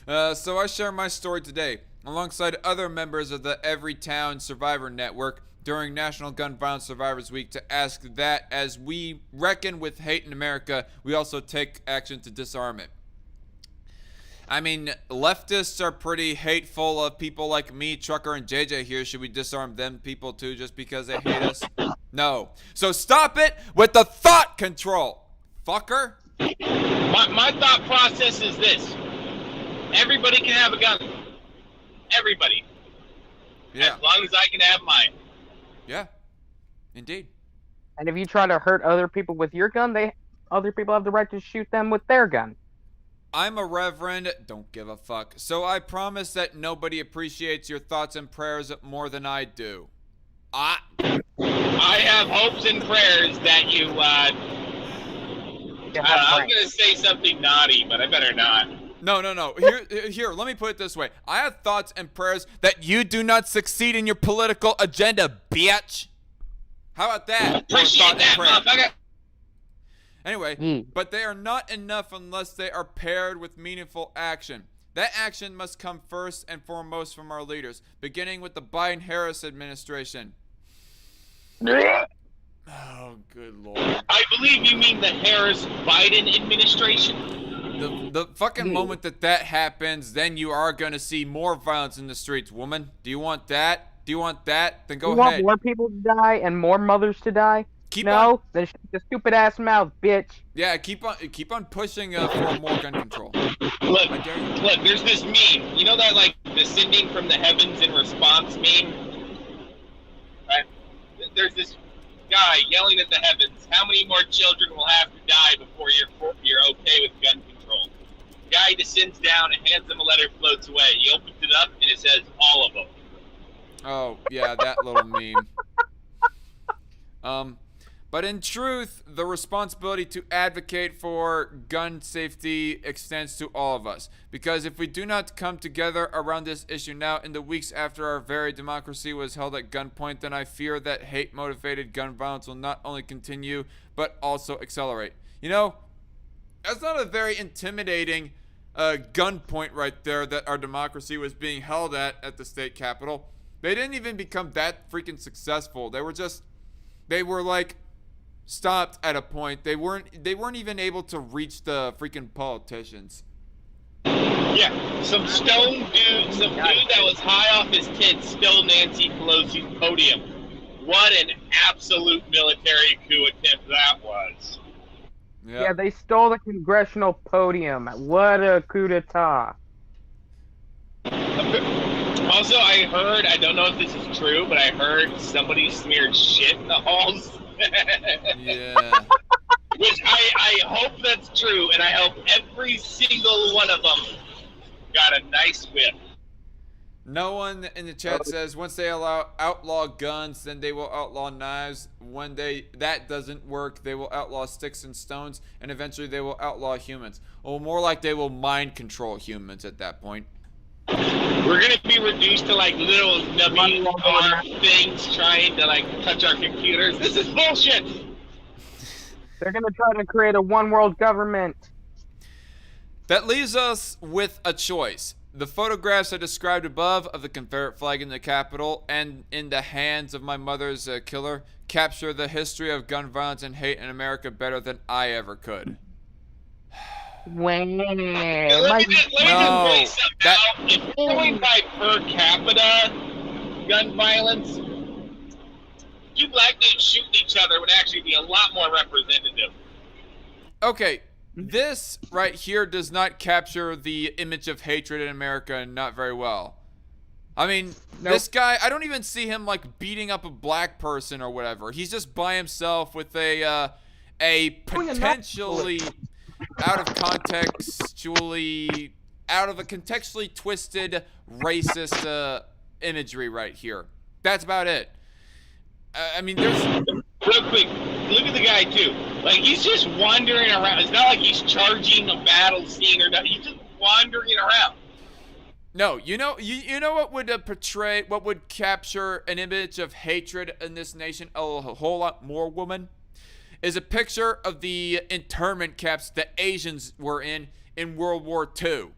So I share my story today, alongside other members of the Everytown Survivor Network, during National Gun Violence Survivors Week to ask that as we reckon with hate in America, we also take action to disarm it. I mean, leftists are pretty hateful of people like me, Trucker, and JJ here. Should we disarm them people too just because they hate us? No. So stop it with the thought control, fucker. My thought process is this. Everybody can have a gun. Everybody. Yeah. As long as I can have mine. Yeah. Indeed. And if you try to hurt other people with your gun, other people have the right to shoot them with their gun. I'm a reverend, don't give a fuck. So I promise that nobody appreciates your thoughts and prayers more than I do. I have hopes and prayers that you, I'm gonna say something naughty, but I better not. No. Here, let me put it this way. I have thoughts and prayers that you do not succeed in your political agenda, bitch. How about that? Appreciate that, motherfucker. Anyway, but they are not enough unless they are paired with meaningful action. That action must come first and foremost from our leaders, beginning with the Biden-Harris administration. Oh, good lord. I believe you mean the Harris-Biden administration. The fucking moment that happens, then you are going to see more violence in the streets, woman. Do you want that? Do you want that? Then go ahead. You want more people to die and more mothers to die? No? Then shut your stupid ass mouth, bitch. Yeah, keep on pushing for more gun control. Look, there's this meme. You know that, like, descending from the heavens in response meme? Right? There's this guy yelling at the heavens, how many more children will have to die before you're okay with gun control? The guy descends down and hands him a letter, floats away. He opens it up and it says, all of them. Oh, yeah, that little meme. But in truth, the responsibility to advocate for gun safety extends to all of us. Because if we do not come together around this issue now, in the weeks after our very democracy was held at gunpoint, then I fear that hate-motivated gun violence will not only continue, but also accelerate. You know, that's not a very intimidating gunpoint right there that our democracy was being held at the state capitol. They didn't even become that freaking successful. They were like stopped at a point. They weren't even able to reach the freaking politicians. Yeah, some stone dude, some dude that was high off his tent stole Nancy Pelosi's podium. What an absolute military coup attempt that was. Yep. Yeah, they stole the congressional podium. What a coup d'etat. Also, I heard, I don't know if this is true, but I heard somebody smeared shit in the halls. Yeah. Which I hope that's true, and I hope every single one of them got a nice whip. No one in the chat says once they outlaw guns, then they will outlaw knives. When that doesn't work, they will outlaw sticks and stones, and eventually they will outlaw humans. Or more like they will mind control humans at that point. We're gonna be reduced to like little nubby arm things trying to like touch our computers. This is bullshit. They're gonna try to create a one world government. That leaves us with a choice. The photographs I described above of the Confederate flag in the Capitol and in the hands of my mother's killer capture the history of gun violence and hate in America better than I ever could. Let me just point something out. If you're going by per capita gun violence, two black dudes shooting each other would actually be a lot more representative. Okay, this right here does not capture the image of hatred in America not very well. I mean, this guy, I don't even see him like beating up a black person or whatever. He's just by himself with a potentially out of a contextually twisted racist imagery right here. That's about it. I mean, there's... Real quick, look at the guy too. Like, he's just wandering around. It's not like he's charging a battle scene or nothing. He's just wandering around. No, you know what would portray, what would capture an image of hatred in this nation a whole lot more, woman? Is a picture of the internment camps the Asians were in World War II.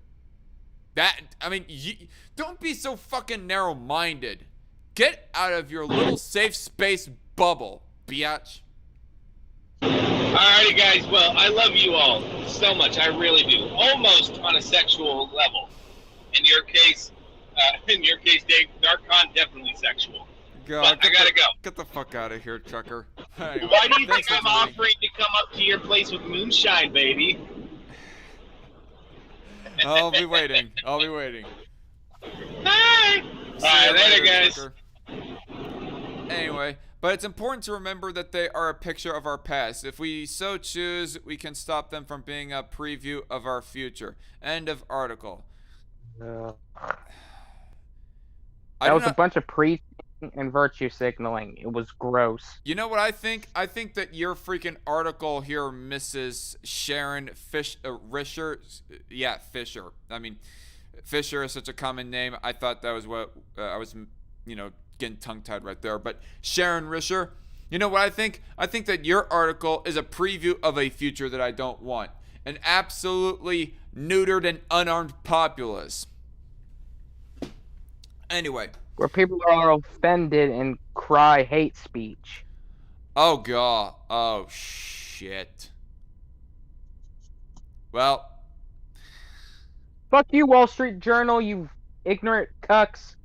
That, I mean, don't be so fucking narrow-minded. Get out of your little safe space bubble, biatch. Alrighty, guys. Well, I love you all so much. I really do. Almost on a sexual level. In your case, Dave, DarkCon definitely sexual. God, I gotta go. Get the fuck out of here, Chucker. Anyway, Why do you think I'm offering to come up to your place with moonshine, baby? I'll be waiting. Hi! Alright, later, guys. Chucker. Anyway, but it's important to remember that they are a picture of our past. If we so choose, we can stop them from being a preview of our future. End of article. That was a bunch of preaching and virtue signaling. It was gross. You know what I think? I think that your freaking article here misses Sharon Risher. Yeah, Fisher. I mean, Fisher is such a common name. I thought that was what I was, getting tongue-tied right there. But Sharon Risher, you know what I think? I think that your article is a preview of a future that I don't want. An absolutely neutered and unarmed populace. Anyway. Where people are offended and cry hate speech. Oh, God. Oh, shit. Well. Fuck you, Wall Street Journal, you ignorant cucks.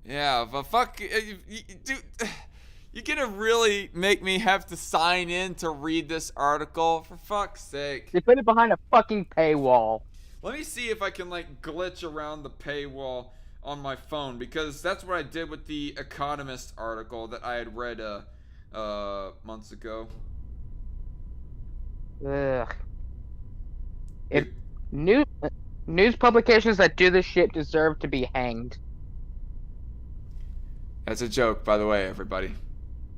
Yeah, but fuck. Dude, you're gonna really make me have to sign in to read this article? For fuck's sake. They put it behind a fucking paywall. Let me see if I can, glitch around the paywall on my phone, because that's what I did with the Economist article that I had read months ago. Ugh. If news publications that do this shit deserve to be hanged. That's a joke, by the way, everybody.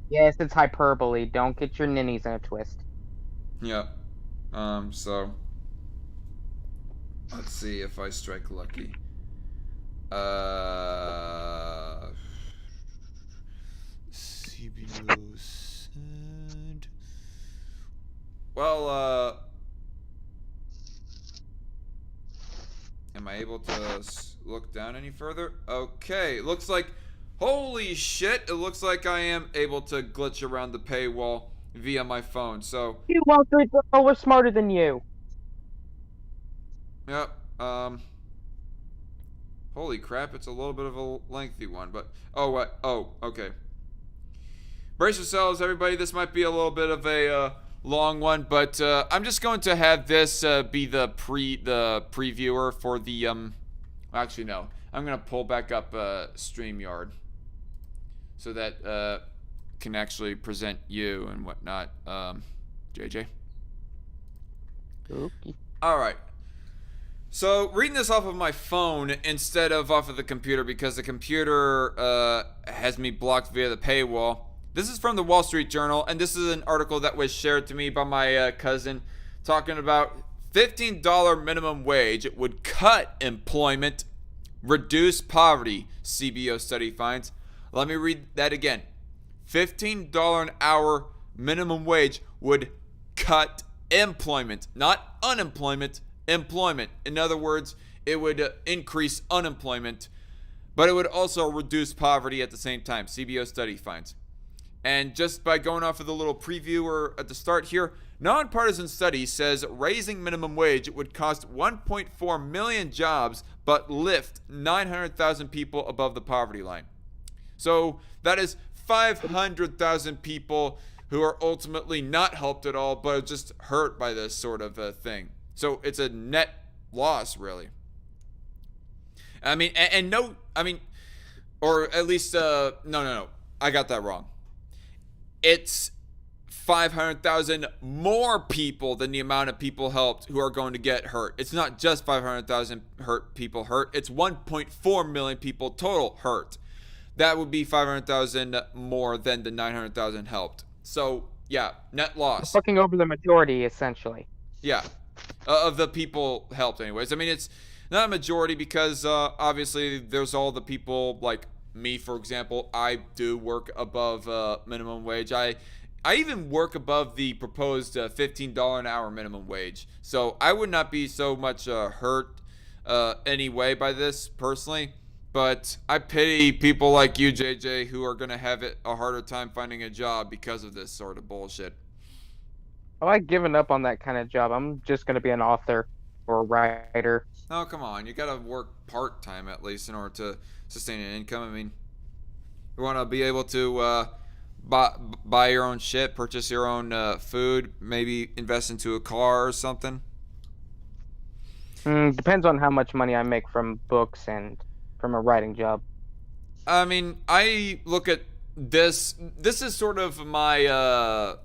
Yes, it's hyperbole. Don't get your ninnies in a twist. Yep. So let's see if I strike lucky. CBO send. Well, am I able to look down any further? Okay, looks like, holy shit, it looks like I am able to glitch around the paywall. via my phone. So, You Wall Street Journal, we're smarter than you. yep. Holy crap, it's a little bit of a lengthy one, but okay. Brace yourselves, everybody. This might be a little bit of a long one, but I'm just going to have this be the previewer for the actually no. I'm going to pull back up StreamYard so that can actually present you and whatnot. JJ. Okay. All right. So, reading this off of my phone instead of off of the computer because the computer has me blocked via the paywall. This is from the Wall Street Journal, and this is an article that was shared to me by my cousin talking about $15 minimum wage would cut employment, reduce poverty, CBO study finds. Let me read that again. $15 an hour minimum wage would cut employment, not unemployment. Employment. In other words, it would increase unemployment, but it would also reduce poverty at the same time. CBO study finds. And just by going off of the little preview at the start here, nonpartisan study says raising minimum wage would cost 1.4 million jobs, but lift 900,000 people above the poverty line. So that is 500,000 people who are ultimately not helped at all, but just hurt by this sort of thing. So it's a net loss, really. I mean, or at least, no. I got that wrong. It's 500,000 more people than the amount of people helped who are going to get hurt. It's not just 500,000 people hurt. It's 1.4 million people total hurt. That would be 500,000 more than the 900,000 helped. So, yeah, net loss. Fucking over the majority, essentially. Yeah. Of the people helped anyways. I mean, it's not a majority because obviously there's all the people like me, for example. I do work above minimum wage. I even work above the proposed $15 an hour minimum wage. So I would not be so much hurt anyway by this personally. But I pity people like you, JJ, who are going to have a harder time finding a job because of this sort of bullshit. I like giving up on that kind of job. I'm just going to be an author or a writer. Oh, come on. You got to work part-time at least in order to sustain an income. I mean, you want to be able to buy your own shit, purchase your own food, maybe invest into a car or something. Depends on how much money I make from books and from a writing job. I mean, I look at this. This is sort of my...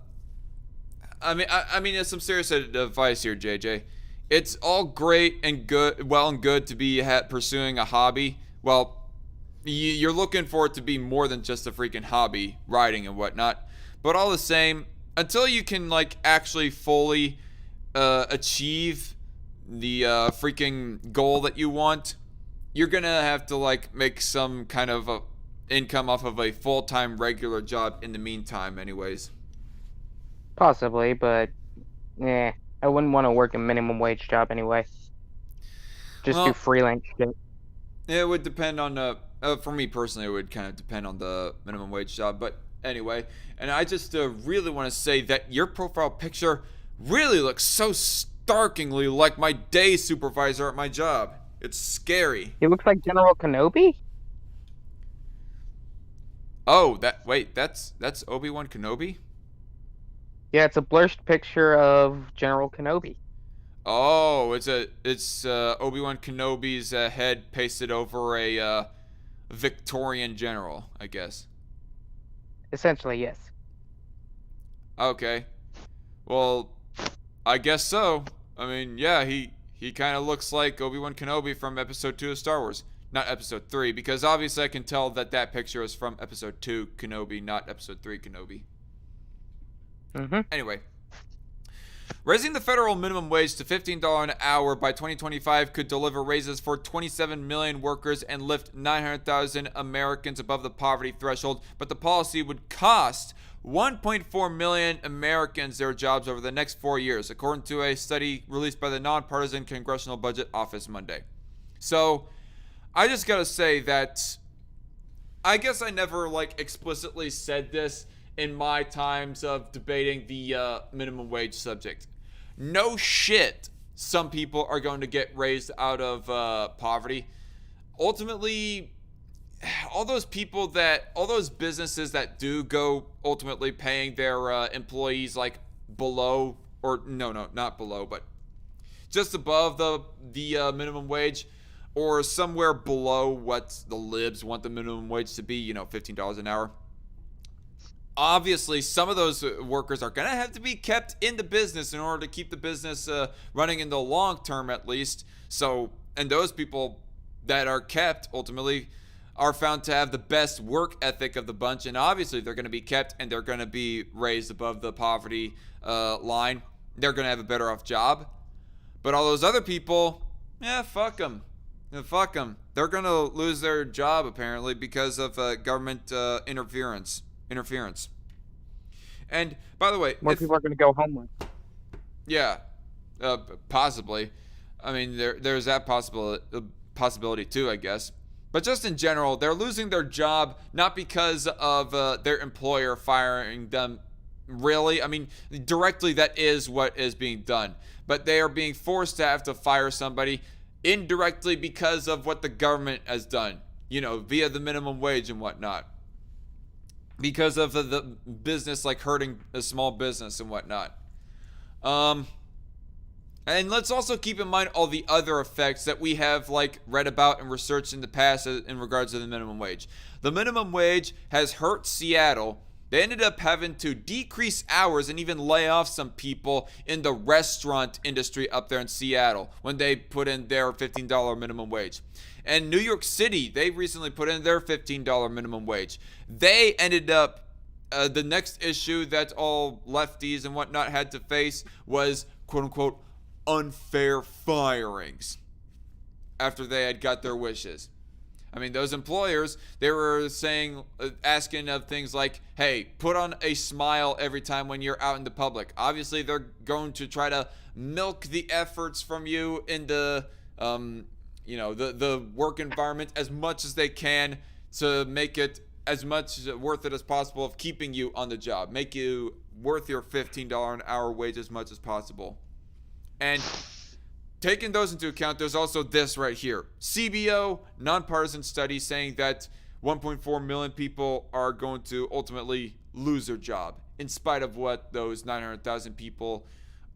I mean, it's some serious advice here, JJ. It's all great and good, well and good to be pursuing a hobby. Well, you're looking for it to be more than just a freaking hobby, writing and whatnot. But all the same, until you can like actually fully achieve the freaking goal that you want, you're gonna have to like make some kind of income off of a full-time regular job in the meantime, anyways. Possibly, but I wouldn't want to work a minimum wage job anyway. Just do freelance shit. It would depend on for me personally, it would kind of depend on the minimum wage job. But anyway, and I just really want to say that your profile picture really looks so starkingly like my day supervisor at my job. It's scary. He looks like General Kenobi? Oh, that's Obi-Wan Kenobi? Yeah, it's a blurred picture of General Kenobi. Oh, it's Obi-Wan Kenobi's head pasted over a Victorian general, I guess. Essentially, yes. Okay. Well, I guess so. I mean, yeah, he kind of looks like Obi-Wan Kenobi from Episode 2 of Star Wars. Not Episode 3, because obviously I can tell that picture is from Episode 2 Kenobi, not Episode 3 Kenobi. Anyway, raising the federal minimum wage to $15 an hour by 2025 could deliver raises for 27 million workers and lift 900,000 Americans above the poverty threshold, but the policy would cost 1.4 million Americans their jobs over the next 4 years, according to a study released by the nonpartisan Congressional Budget Office Monday. So, I just gotta say that I guess I never like explicitly said this in my times of debating the minimum wage subject. No shit, some people are going to get raised out of poverty. Ultimately, all those businesses that do go ultimately paying their employees like below, or no, not below, but just above the minimum wage, or somewhere below what the libs want the minimum wage to be, $15 an hour. Obviously, some of those workers are going to have to be kept in the business in order to keep the business running in the long term, at least. So, and those people that are kept ultimately are found to have the best work ethic of the bunch, and obviously they're going to be kept and they're going to be raised above the poverty line. They're going to have a better off job. But all those other people, fuck them. Fuck them. They're going to lose their job, apparently, because of government interference. And, by the way... More people are going to go homeless. Yeah. Possibly. I mean, there's that possibility, too, I guess. But just in general, they're losing their job not because of their employer firing them. Really, I mean, directly that is what is being done. But they are being forced to have to fire somebody indirectly because of what the government has done, via the minimum wage and whatnot. Because of the business, like hurting a small business and whatnot. And let's also keep in mind all the other effects that we have read about and researched in the past in regards to the minimum wage. The minimum wage has hurt Seattle. They ended up having to decrease hours and even lay off some people in the restaurant industry up there in Seattle when they put in their $15 minimum wage. And New York City, they recently put in their $15 minimum wage. They ended up, the next issue that all lefties and whatnot had to face was, quote unquote, unfair firings after they had got their wishes. I mean, those employers, they were asking of things like, hey, put on a smile every time when you're out in the public. Obviously, they're going to try to milk the efforts from you in the, the work environment as much as they can to make it as much worth it as possible of keeping you on the job. Make you worth your $15 an hour wage as much as possible. And taking those into account, there's also this right here. CBO, nonpartisan study saying that 1.4 million people are going to ultimately lose their job, in spite of what those 900,000 people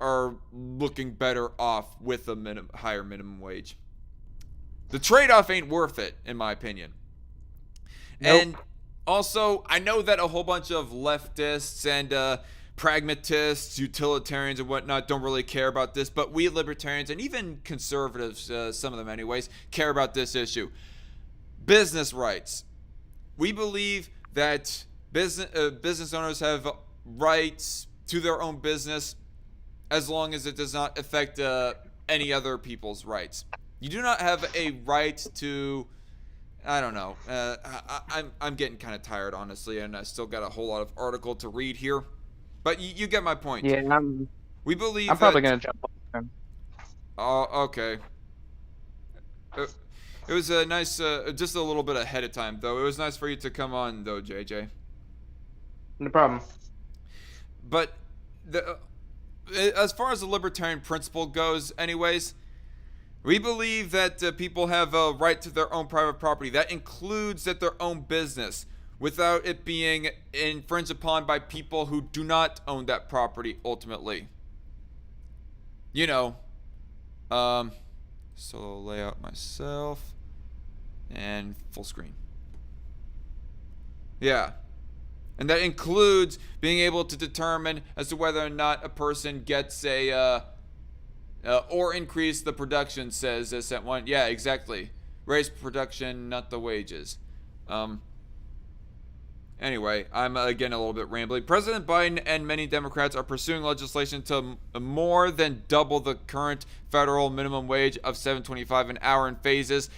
are looking better off with a higher minimum wage. The trade-off ain't worth it, in my opinion. Nope. And also, I know that a whole bunch of leftists and pragmatists, utilitarians, and whatnot don't really care about this, but we libertarians and even conservatives, some of them anyways, care about this issue. Business rights. We believe that business owners have rights to their own business as long as it does not affect any other people's rights. You do not have a right to... I don't know. I'm getting kind of tired, honestly, and I still got a whole lot of article to read here. But you get my point. Yeah, we believe I'm probably going to jump on. Oh, okay. It was a nice, just a little bit ahead of time, though. It was nice for you to come on, though, JJ. No problem. But as far as the libertarian principle goes, anyways, we believe that people have a right to their own private property. That includes that their own business, without it being infringed upon by people who do not own that property ultimately. Solo layout myself, and full screen. Yeah. And that includes being able to determine as to whether or not a person gets or increase the production, says sent one. Yeah, exactly. Raise production, not the wages. Anyway, I'm again a little bit rambling. President Biden and many Democrats are pursuing legislation to more than double the current federal minimum wage of $7.25 an hour in phases,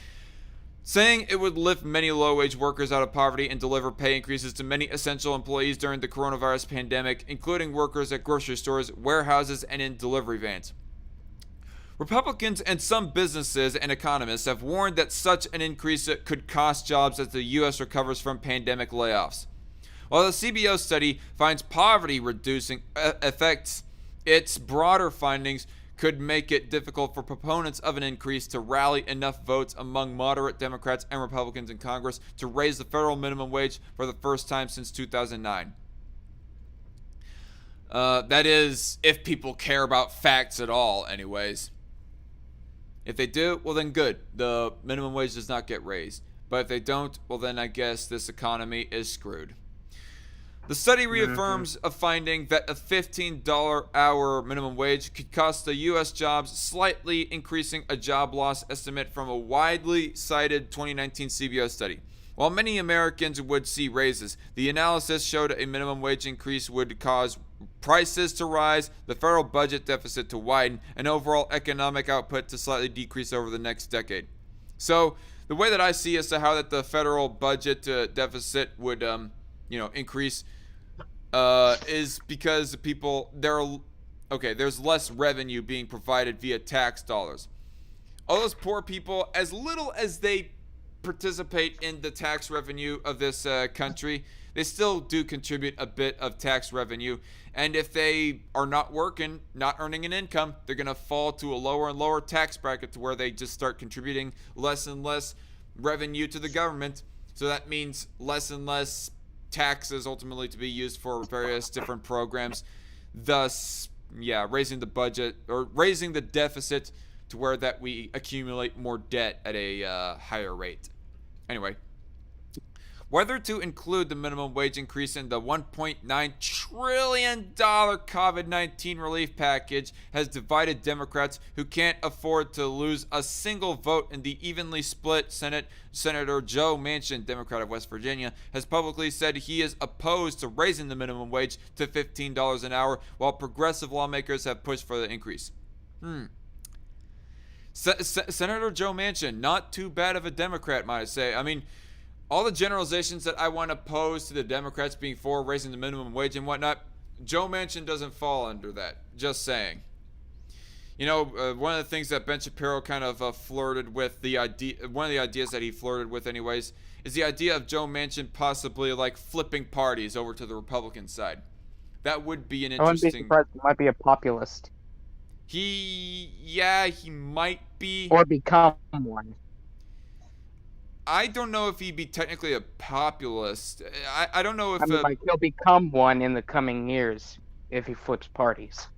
saying it would lift many low-wage workers out of poverty and deliver pay increases to many essential employees during the coronavirus pandemic, including workers at grocery stores, warehouses, and in delivery vans. Republicans and some businesses and economists have warned that such an increase could cost jobs as the U.S. recovers from pandemic layoffs. While the CBO study finds poverty reducing effects, its broader findings could make it difficult for proponents of an increase to rally enough votes among moderate Democrats and Republicans in Congress to raise the federal minimum wage for the first time since 2009. That is, if people care about facts at all, anyways. If they do, well then good. The minimum wage does not get raised. But if they don't, well then I guess this economy is screwed. The study reaffirms a finding that a $15 hour minimum wage could cost the U.S. jobs, slightly increasing a job loss estimate from a widely cited 2019 CBO study. While many Americans would see raises, the analysis showed a minimum wage increase would cause prices to rise, the federal budget deficit to widen, and overall economic output to slightly decrease over the next decade. So the way that I see as to how that the federal budget deficit would increase is because there's less revenue being provided via tax dollars. All those poor people, as little as they participate in the tax revenue of this country, they still do contribute a bit of tax revenue. And if they are not working, not earning an income, they're going to fall to a lower and lower tax bracket to where they just start contributing less and less revenue to the government. So that means less and less taxes ultimately to be used for various different programs, thus raising the budget or raising the deficit to where that we accumulate more debt at a higher rate. Anyway, whether to include the minimum wage increase in the $1.9 trillion COVID-19 relief package has divided Democrats who can't afford to lose a single vote in the evenly split Senate. Senator Joe Manchin, Democrat of West Virginia, has publicly said he is opposed to raising the minimum wage to $15 an hour, while progressive lawmakers have pushed for the increase. Senator Joe Manchin, not too bad of a Democrat, might I say. I mean, all the generalizations that I want to pose to the Democrats being for raising the minimum wage and whatnot, Joe Manchin doesn't fall under that. Just saying. You know, one of the things that Ben Shapiro kind of flirted with, one of the ideas that he flirted with anyways, is the idea of Joe Manchin possibly like flipping parties over to the Republican side. That would be an interesting... I wouldn't be surprised he might be a populist. He might be. Or become one. I don't know if he'd be technically a populist. I don't know if... like he'll become one in the coming years if he flips parties.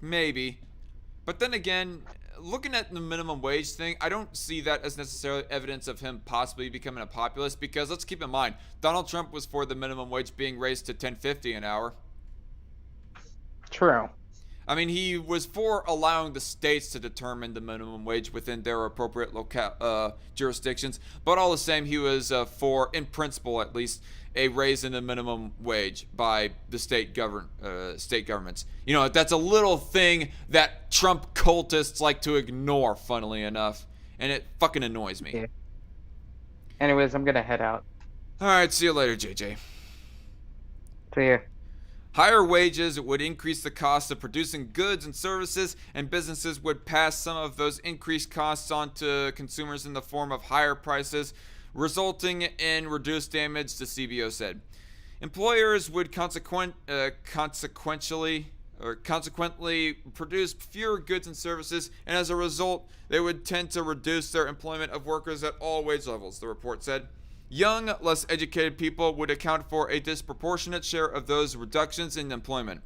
Maybe. But then again, looking at the minimum wage thing, I don't see that as necessarily evidence of him possibly becoming a populist, because let's keep in mind, Donald Trump was for the minimum wage being raised to $10.50 an hour. True. I mean, he was for allowing the states to determine the minimum wage within their appropriate jurisdictions, but all the same, he was for, in principle at least, a raise in the minimum wage by the state governments. You know, that's a little thing that Trump cultists like to ignore, funnily enough, and it fucking annoys me. Yeah. Anyways, I'm gonna head out. All right, see you later, JJ. See ya. Higher wages would increase the cost of producing goods and services, and businesses would pass some of those increased costs on to consumers in the form of higher prices, resulting in reduced damage, the CBO said. Employers would consequently produce fewer goods and services, and as a result, they would tend to reduce their employment of workers at all wage levels, the report said. Young, less educated people would account for a disproportionate share of those reductions in employment.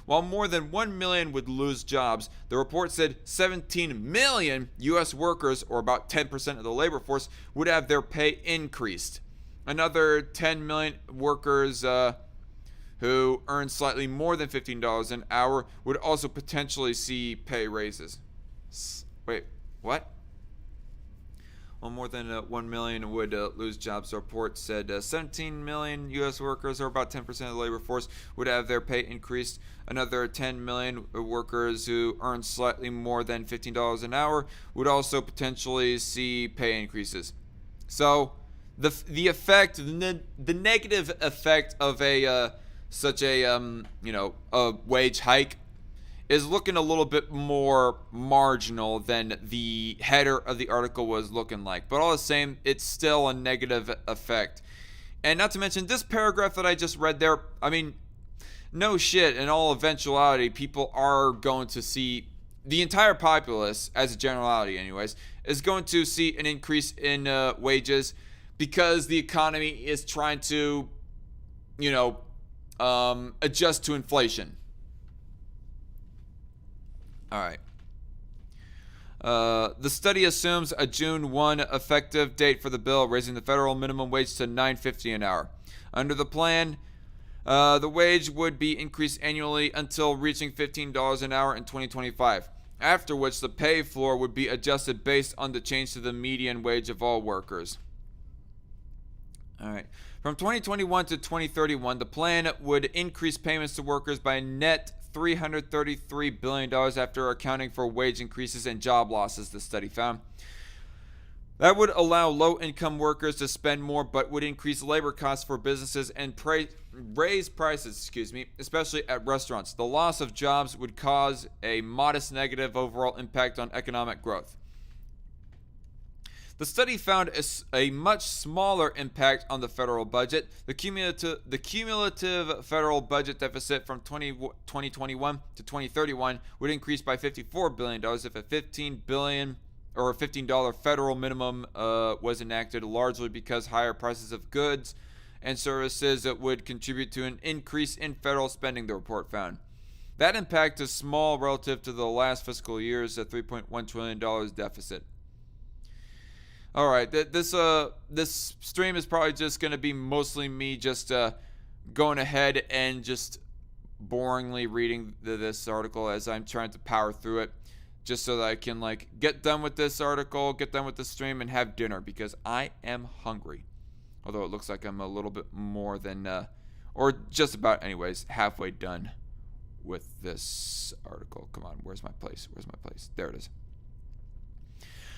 While more than 1 million would lose jobs, the report said 17 million U.S. workers, or about 10% of the labor force, would have their pay increased. Another 10 million workers who earn slightly more than $15 an hour would also potentially see pay raises. Wait, what? Well, more than 1 million would lose jobs. The report said 17 million U.S. workers, or about 10% of the labor force, would have their pay increased. Another 10 million workers who earn slightly more than $15 an hour would also potentially see pay increases. So, the effect, the negative effect of such a wage hike is looking a little bit more marginal than the header of the article was looking like. But all the same, it's still a negative effect. And not to mention this paragraph that I just read there, I mean, no shit, in all eventuality, people are going to see, the entire populace, as a generality anyways, is going to see an increase in wages because the economy is trying to, you know, adjust to inflation. All right. The study assumes a June 1 effective date for the bill, raising the federal minimum wage to $9.50 an hour. Under the plan, the wage would be increased annually until reaching $15 an hour in 2025, after which the pay floor would be adjusted based on the change to the median wage of all workers. All right. From 2021 to 2031, the plan would increase payments to workers by a net $333 billion after accounting for wage increases and job losses, the study found. That would allow low-income workers to spend more, but would increase labor costs for businesses and raise prices, especially at restaurants. The loss of jobs would cause a modest negative overall impact on economic growth. The study found a much smaller impact on the federal budget. The cumulative federal budget deficit from 2021 to 2031 would increase by $54 billion if a $15 federal minimum was enacted, largely because higher prices of goods and services would contribute to an increase in federal spending, the report found. That impact is small relative to the last fiscal year's $3.1 trillion deficit. All right, this stream is probably just going to be mostly me just going ahead and just boringly reading this article as I'm trying to power through it, just so that I can like get done with this article, get done with the stream, and have dinner because I am hungry. Although it looks like I'm a little bit more than, or just about anyways, halfway done with this article. Come on, where's my place? Where's my place? There it is.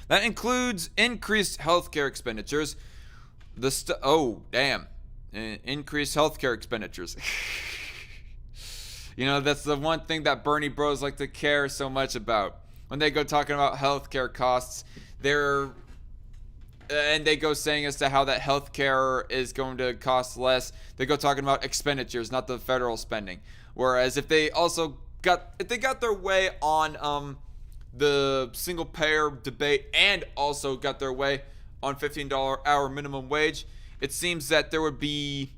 That includes increased healthcare expenditures. Increased healthcare expenditures. You know, that's the one thing that Bernie bros like to care so much about. When they go talking about healthcare costs, they go saying as to how that healthcare is going to cost less. They go talking about expenditures, not the federal spending. Whereas if they got their way on the single payer debate and also got their way on $15 hour minimum wage, it seems that there would be,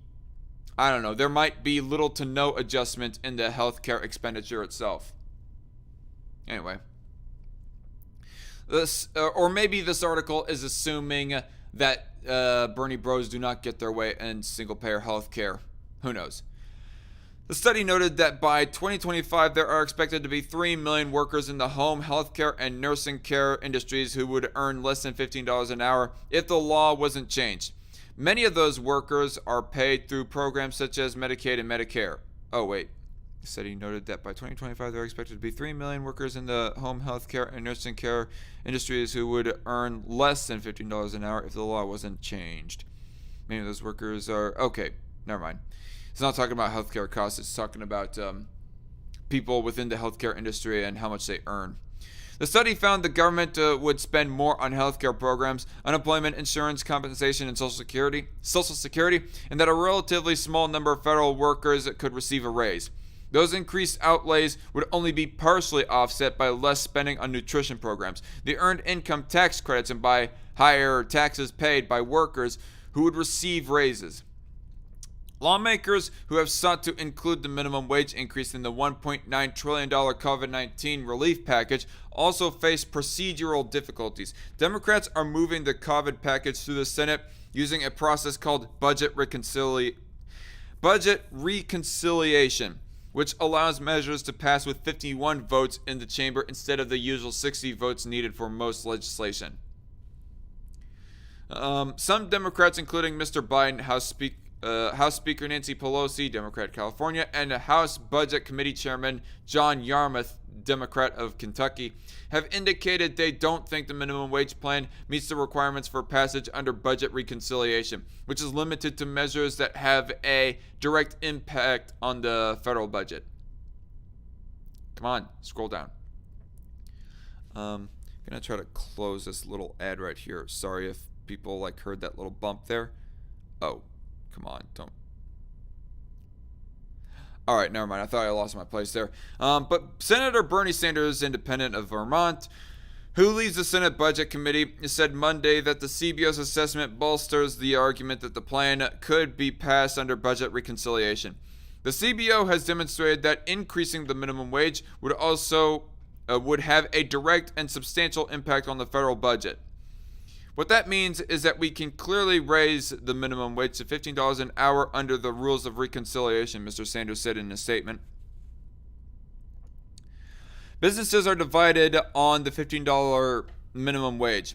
I don't know, there might be little to no adjustment in the healthcare expenditure itself. Anyway, this or maybe this article is assuming that Bernie bros do not get their way in single payer healthcare. Who knows? The study noted that by 2025, there are expected to be 3 million workers in the home, healthcare, and nursing care industries who would earn less than $15 an hour if the law wasn't changed. Many of those workers are paid through programs such as Medicaid and Medicare. Oh, wait. The study noted that by 2025, there are expected to be 3 million workers in the home, healthcare, and nursing care industries who would earn less than $15 an hour if the law wasn't changed. Many of those workers are... Okay, never mind. It's not talking about healthcare costs. It's talking about people within the healthcare industry and how much they earn. The study found the government would spend more on healthcare programs, unemployment insurance, compensation, and Social Security, and that a relatively small number of federal workers could receive a raise. Those increased outlays would only be partially offset by less spending on nutrition programs, the earned income tax credits, and by higher taxes paid by workers who would receive raises. Lawmakers who have sought to include the minimum wage increase in the $1.9 trillion COVID-19 relief package also face procedural difficulties. Democrats are moving the COVID package through the Senate using a process called budget reconciliation, which allows measures to pass with 51 votes in the chamber instead of the usual 60 votes needed for most legislation. Some Democrats, including Mr. Biden, House Speaker Nancy Pelosi, Democrat California, and House Budget Committee Chairman John Yarmuth, Democrat of Kentucky, have indicated they don't think the minimum wage plan meets the requirements for passage under budget reconciliation, which is limited to measures that have a direct impact on the federal budget. Come on, scroll down. I'm gonna try to close this little ad right here. Sorry if people heard that little bump there. Oh. Come on, don't. All right, never mind. I thought I lost my place there. But Senator Bernie Sanders, independent of Vermont, who leads the Senate Budget Committee, said Monday that the CBO's assessment bolsters the argument that the plan could be passed under budget reconciliation. The CBO has demonstrated that increasing the minimum wage would also would have a direct and substantial impact on the federal budget. What that means is that we can clearly raise the minimum wage to $15 an hour under the rules of reconciliation, Mr. Sanders said in a statement. Businesses are divided on the $15 minimum wage.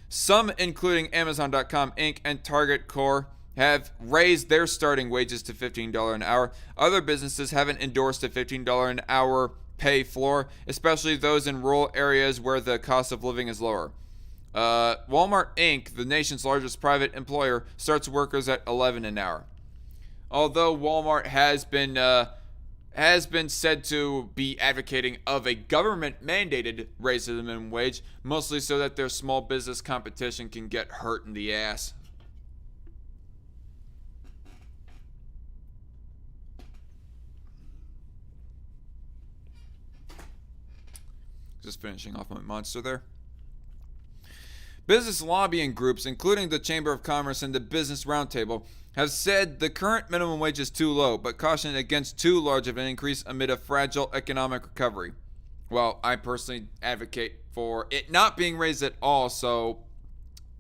Some, including Amazon.com Inc. and Target Corp., have raised their starting wages to $15 an hour. Other businesses haven't endorsed a $15 an hour pay floor, especially those in rural areas where the cost of living is lower. Walmart Inc., the nation's largest private employer, starts workers at $11 an hour. Although Walmart has been said to be advocating of a government-mandated raise of the minimum wage, mostly so that their small business competition can get hurt in the ass. Just finishing off my monster there. Business lobbying groups, including the Chamber of Commerce and the Business Roundtable, have said the current minimum wage is too low, but cautioned against too large of an increase amid a fragile economic recovery. Well, I personally advocate for it not being raised at all, so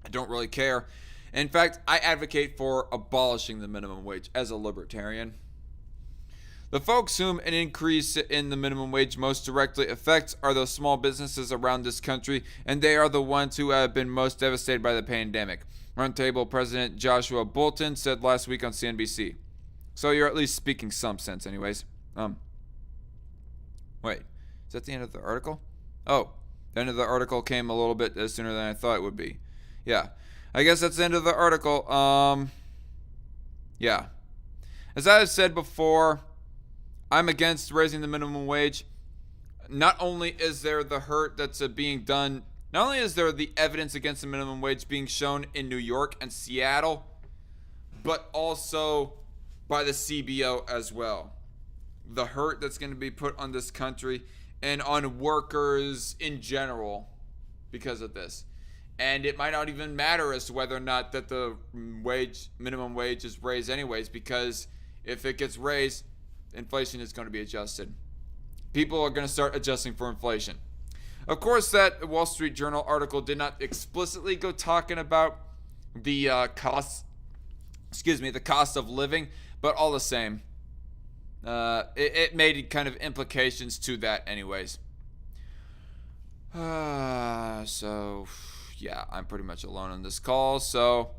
I don't really care. In fact, I advocate for abolishing the minimum wage as a libertarian. The folks whom an increase in the minimum wage most directly affects are those small businesses around this country, and they are the ones who have been most devastated by the pandemic. Roundtable President Joshua Bolton said last week on CNBC. So you're at least speaking some sense anyways. Wait, is that the end of the article? Oh, the end of the article came a little bit sooner than I thought it would be. Yeah, I guess that's the end of the article. Yeah. As I have said before, I'm against raising the minimum wage. Not only is there the hurt that's being done, not only is there the evidence against the minimum wage being shown in New York and Seattle, but also by the CBO as well. The hurt that's going to be put on this country and on workers in general because of this. And it might not even matter as to whether or not that the minimum wage is raised anyways, because if it gets raised, inflation is going to be adjusted. People are going to start adjusting for inflation. Of course, that Wall Street Journal article did not explicitly go talking about the cost of living, but all the same, it made kind of implications to that anyways. So, yeah, I'm pretty much alone on this call, so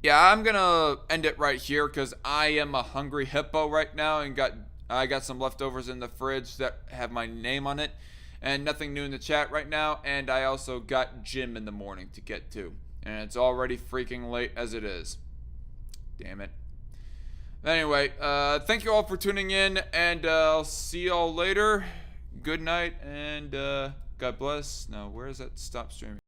yeah, I'm gonna end it right here because I am a hungry hippo right now, and I got some leftovers in the fridge that have my name on it, and nothing new in the chat right now, and I also got gym in the morning to get to, and it's already freaking late as it is. Damn it. Anyway, thank you all for tuning in, and I'll see y'all later. Good night, and God bless. Now, where is that stop streaming?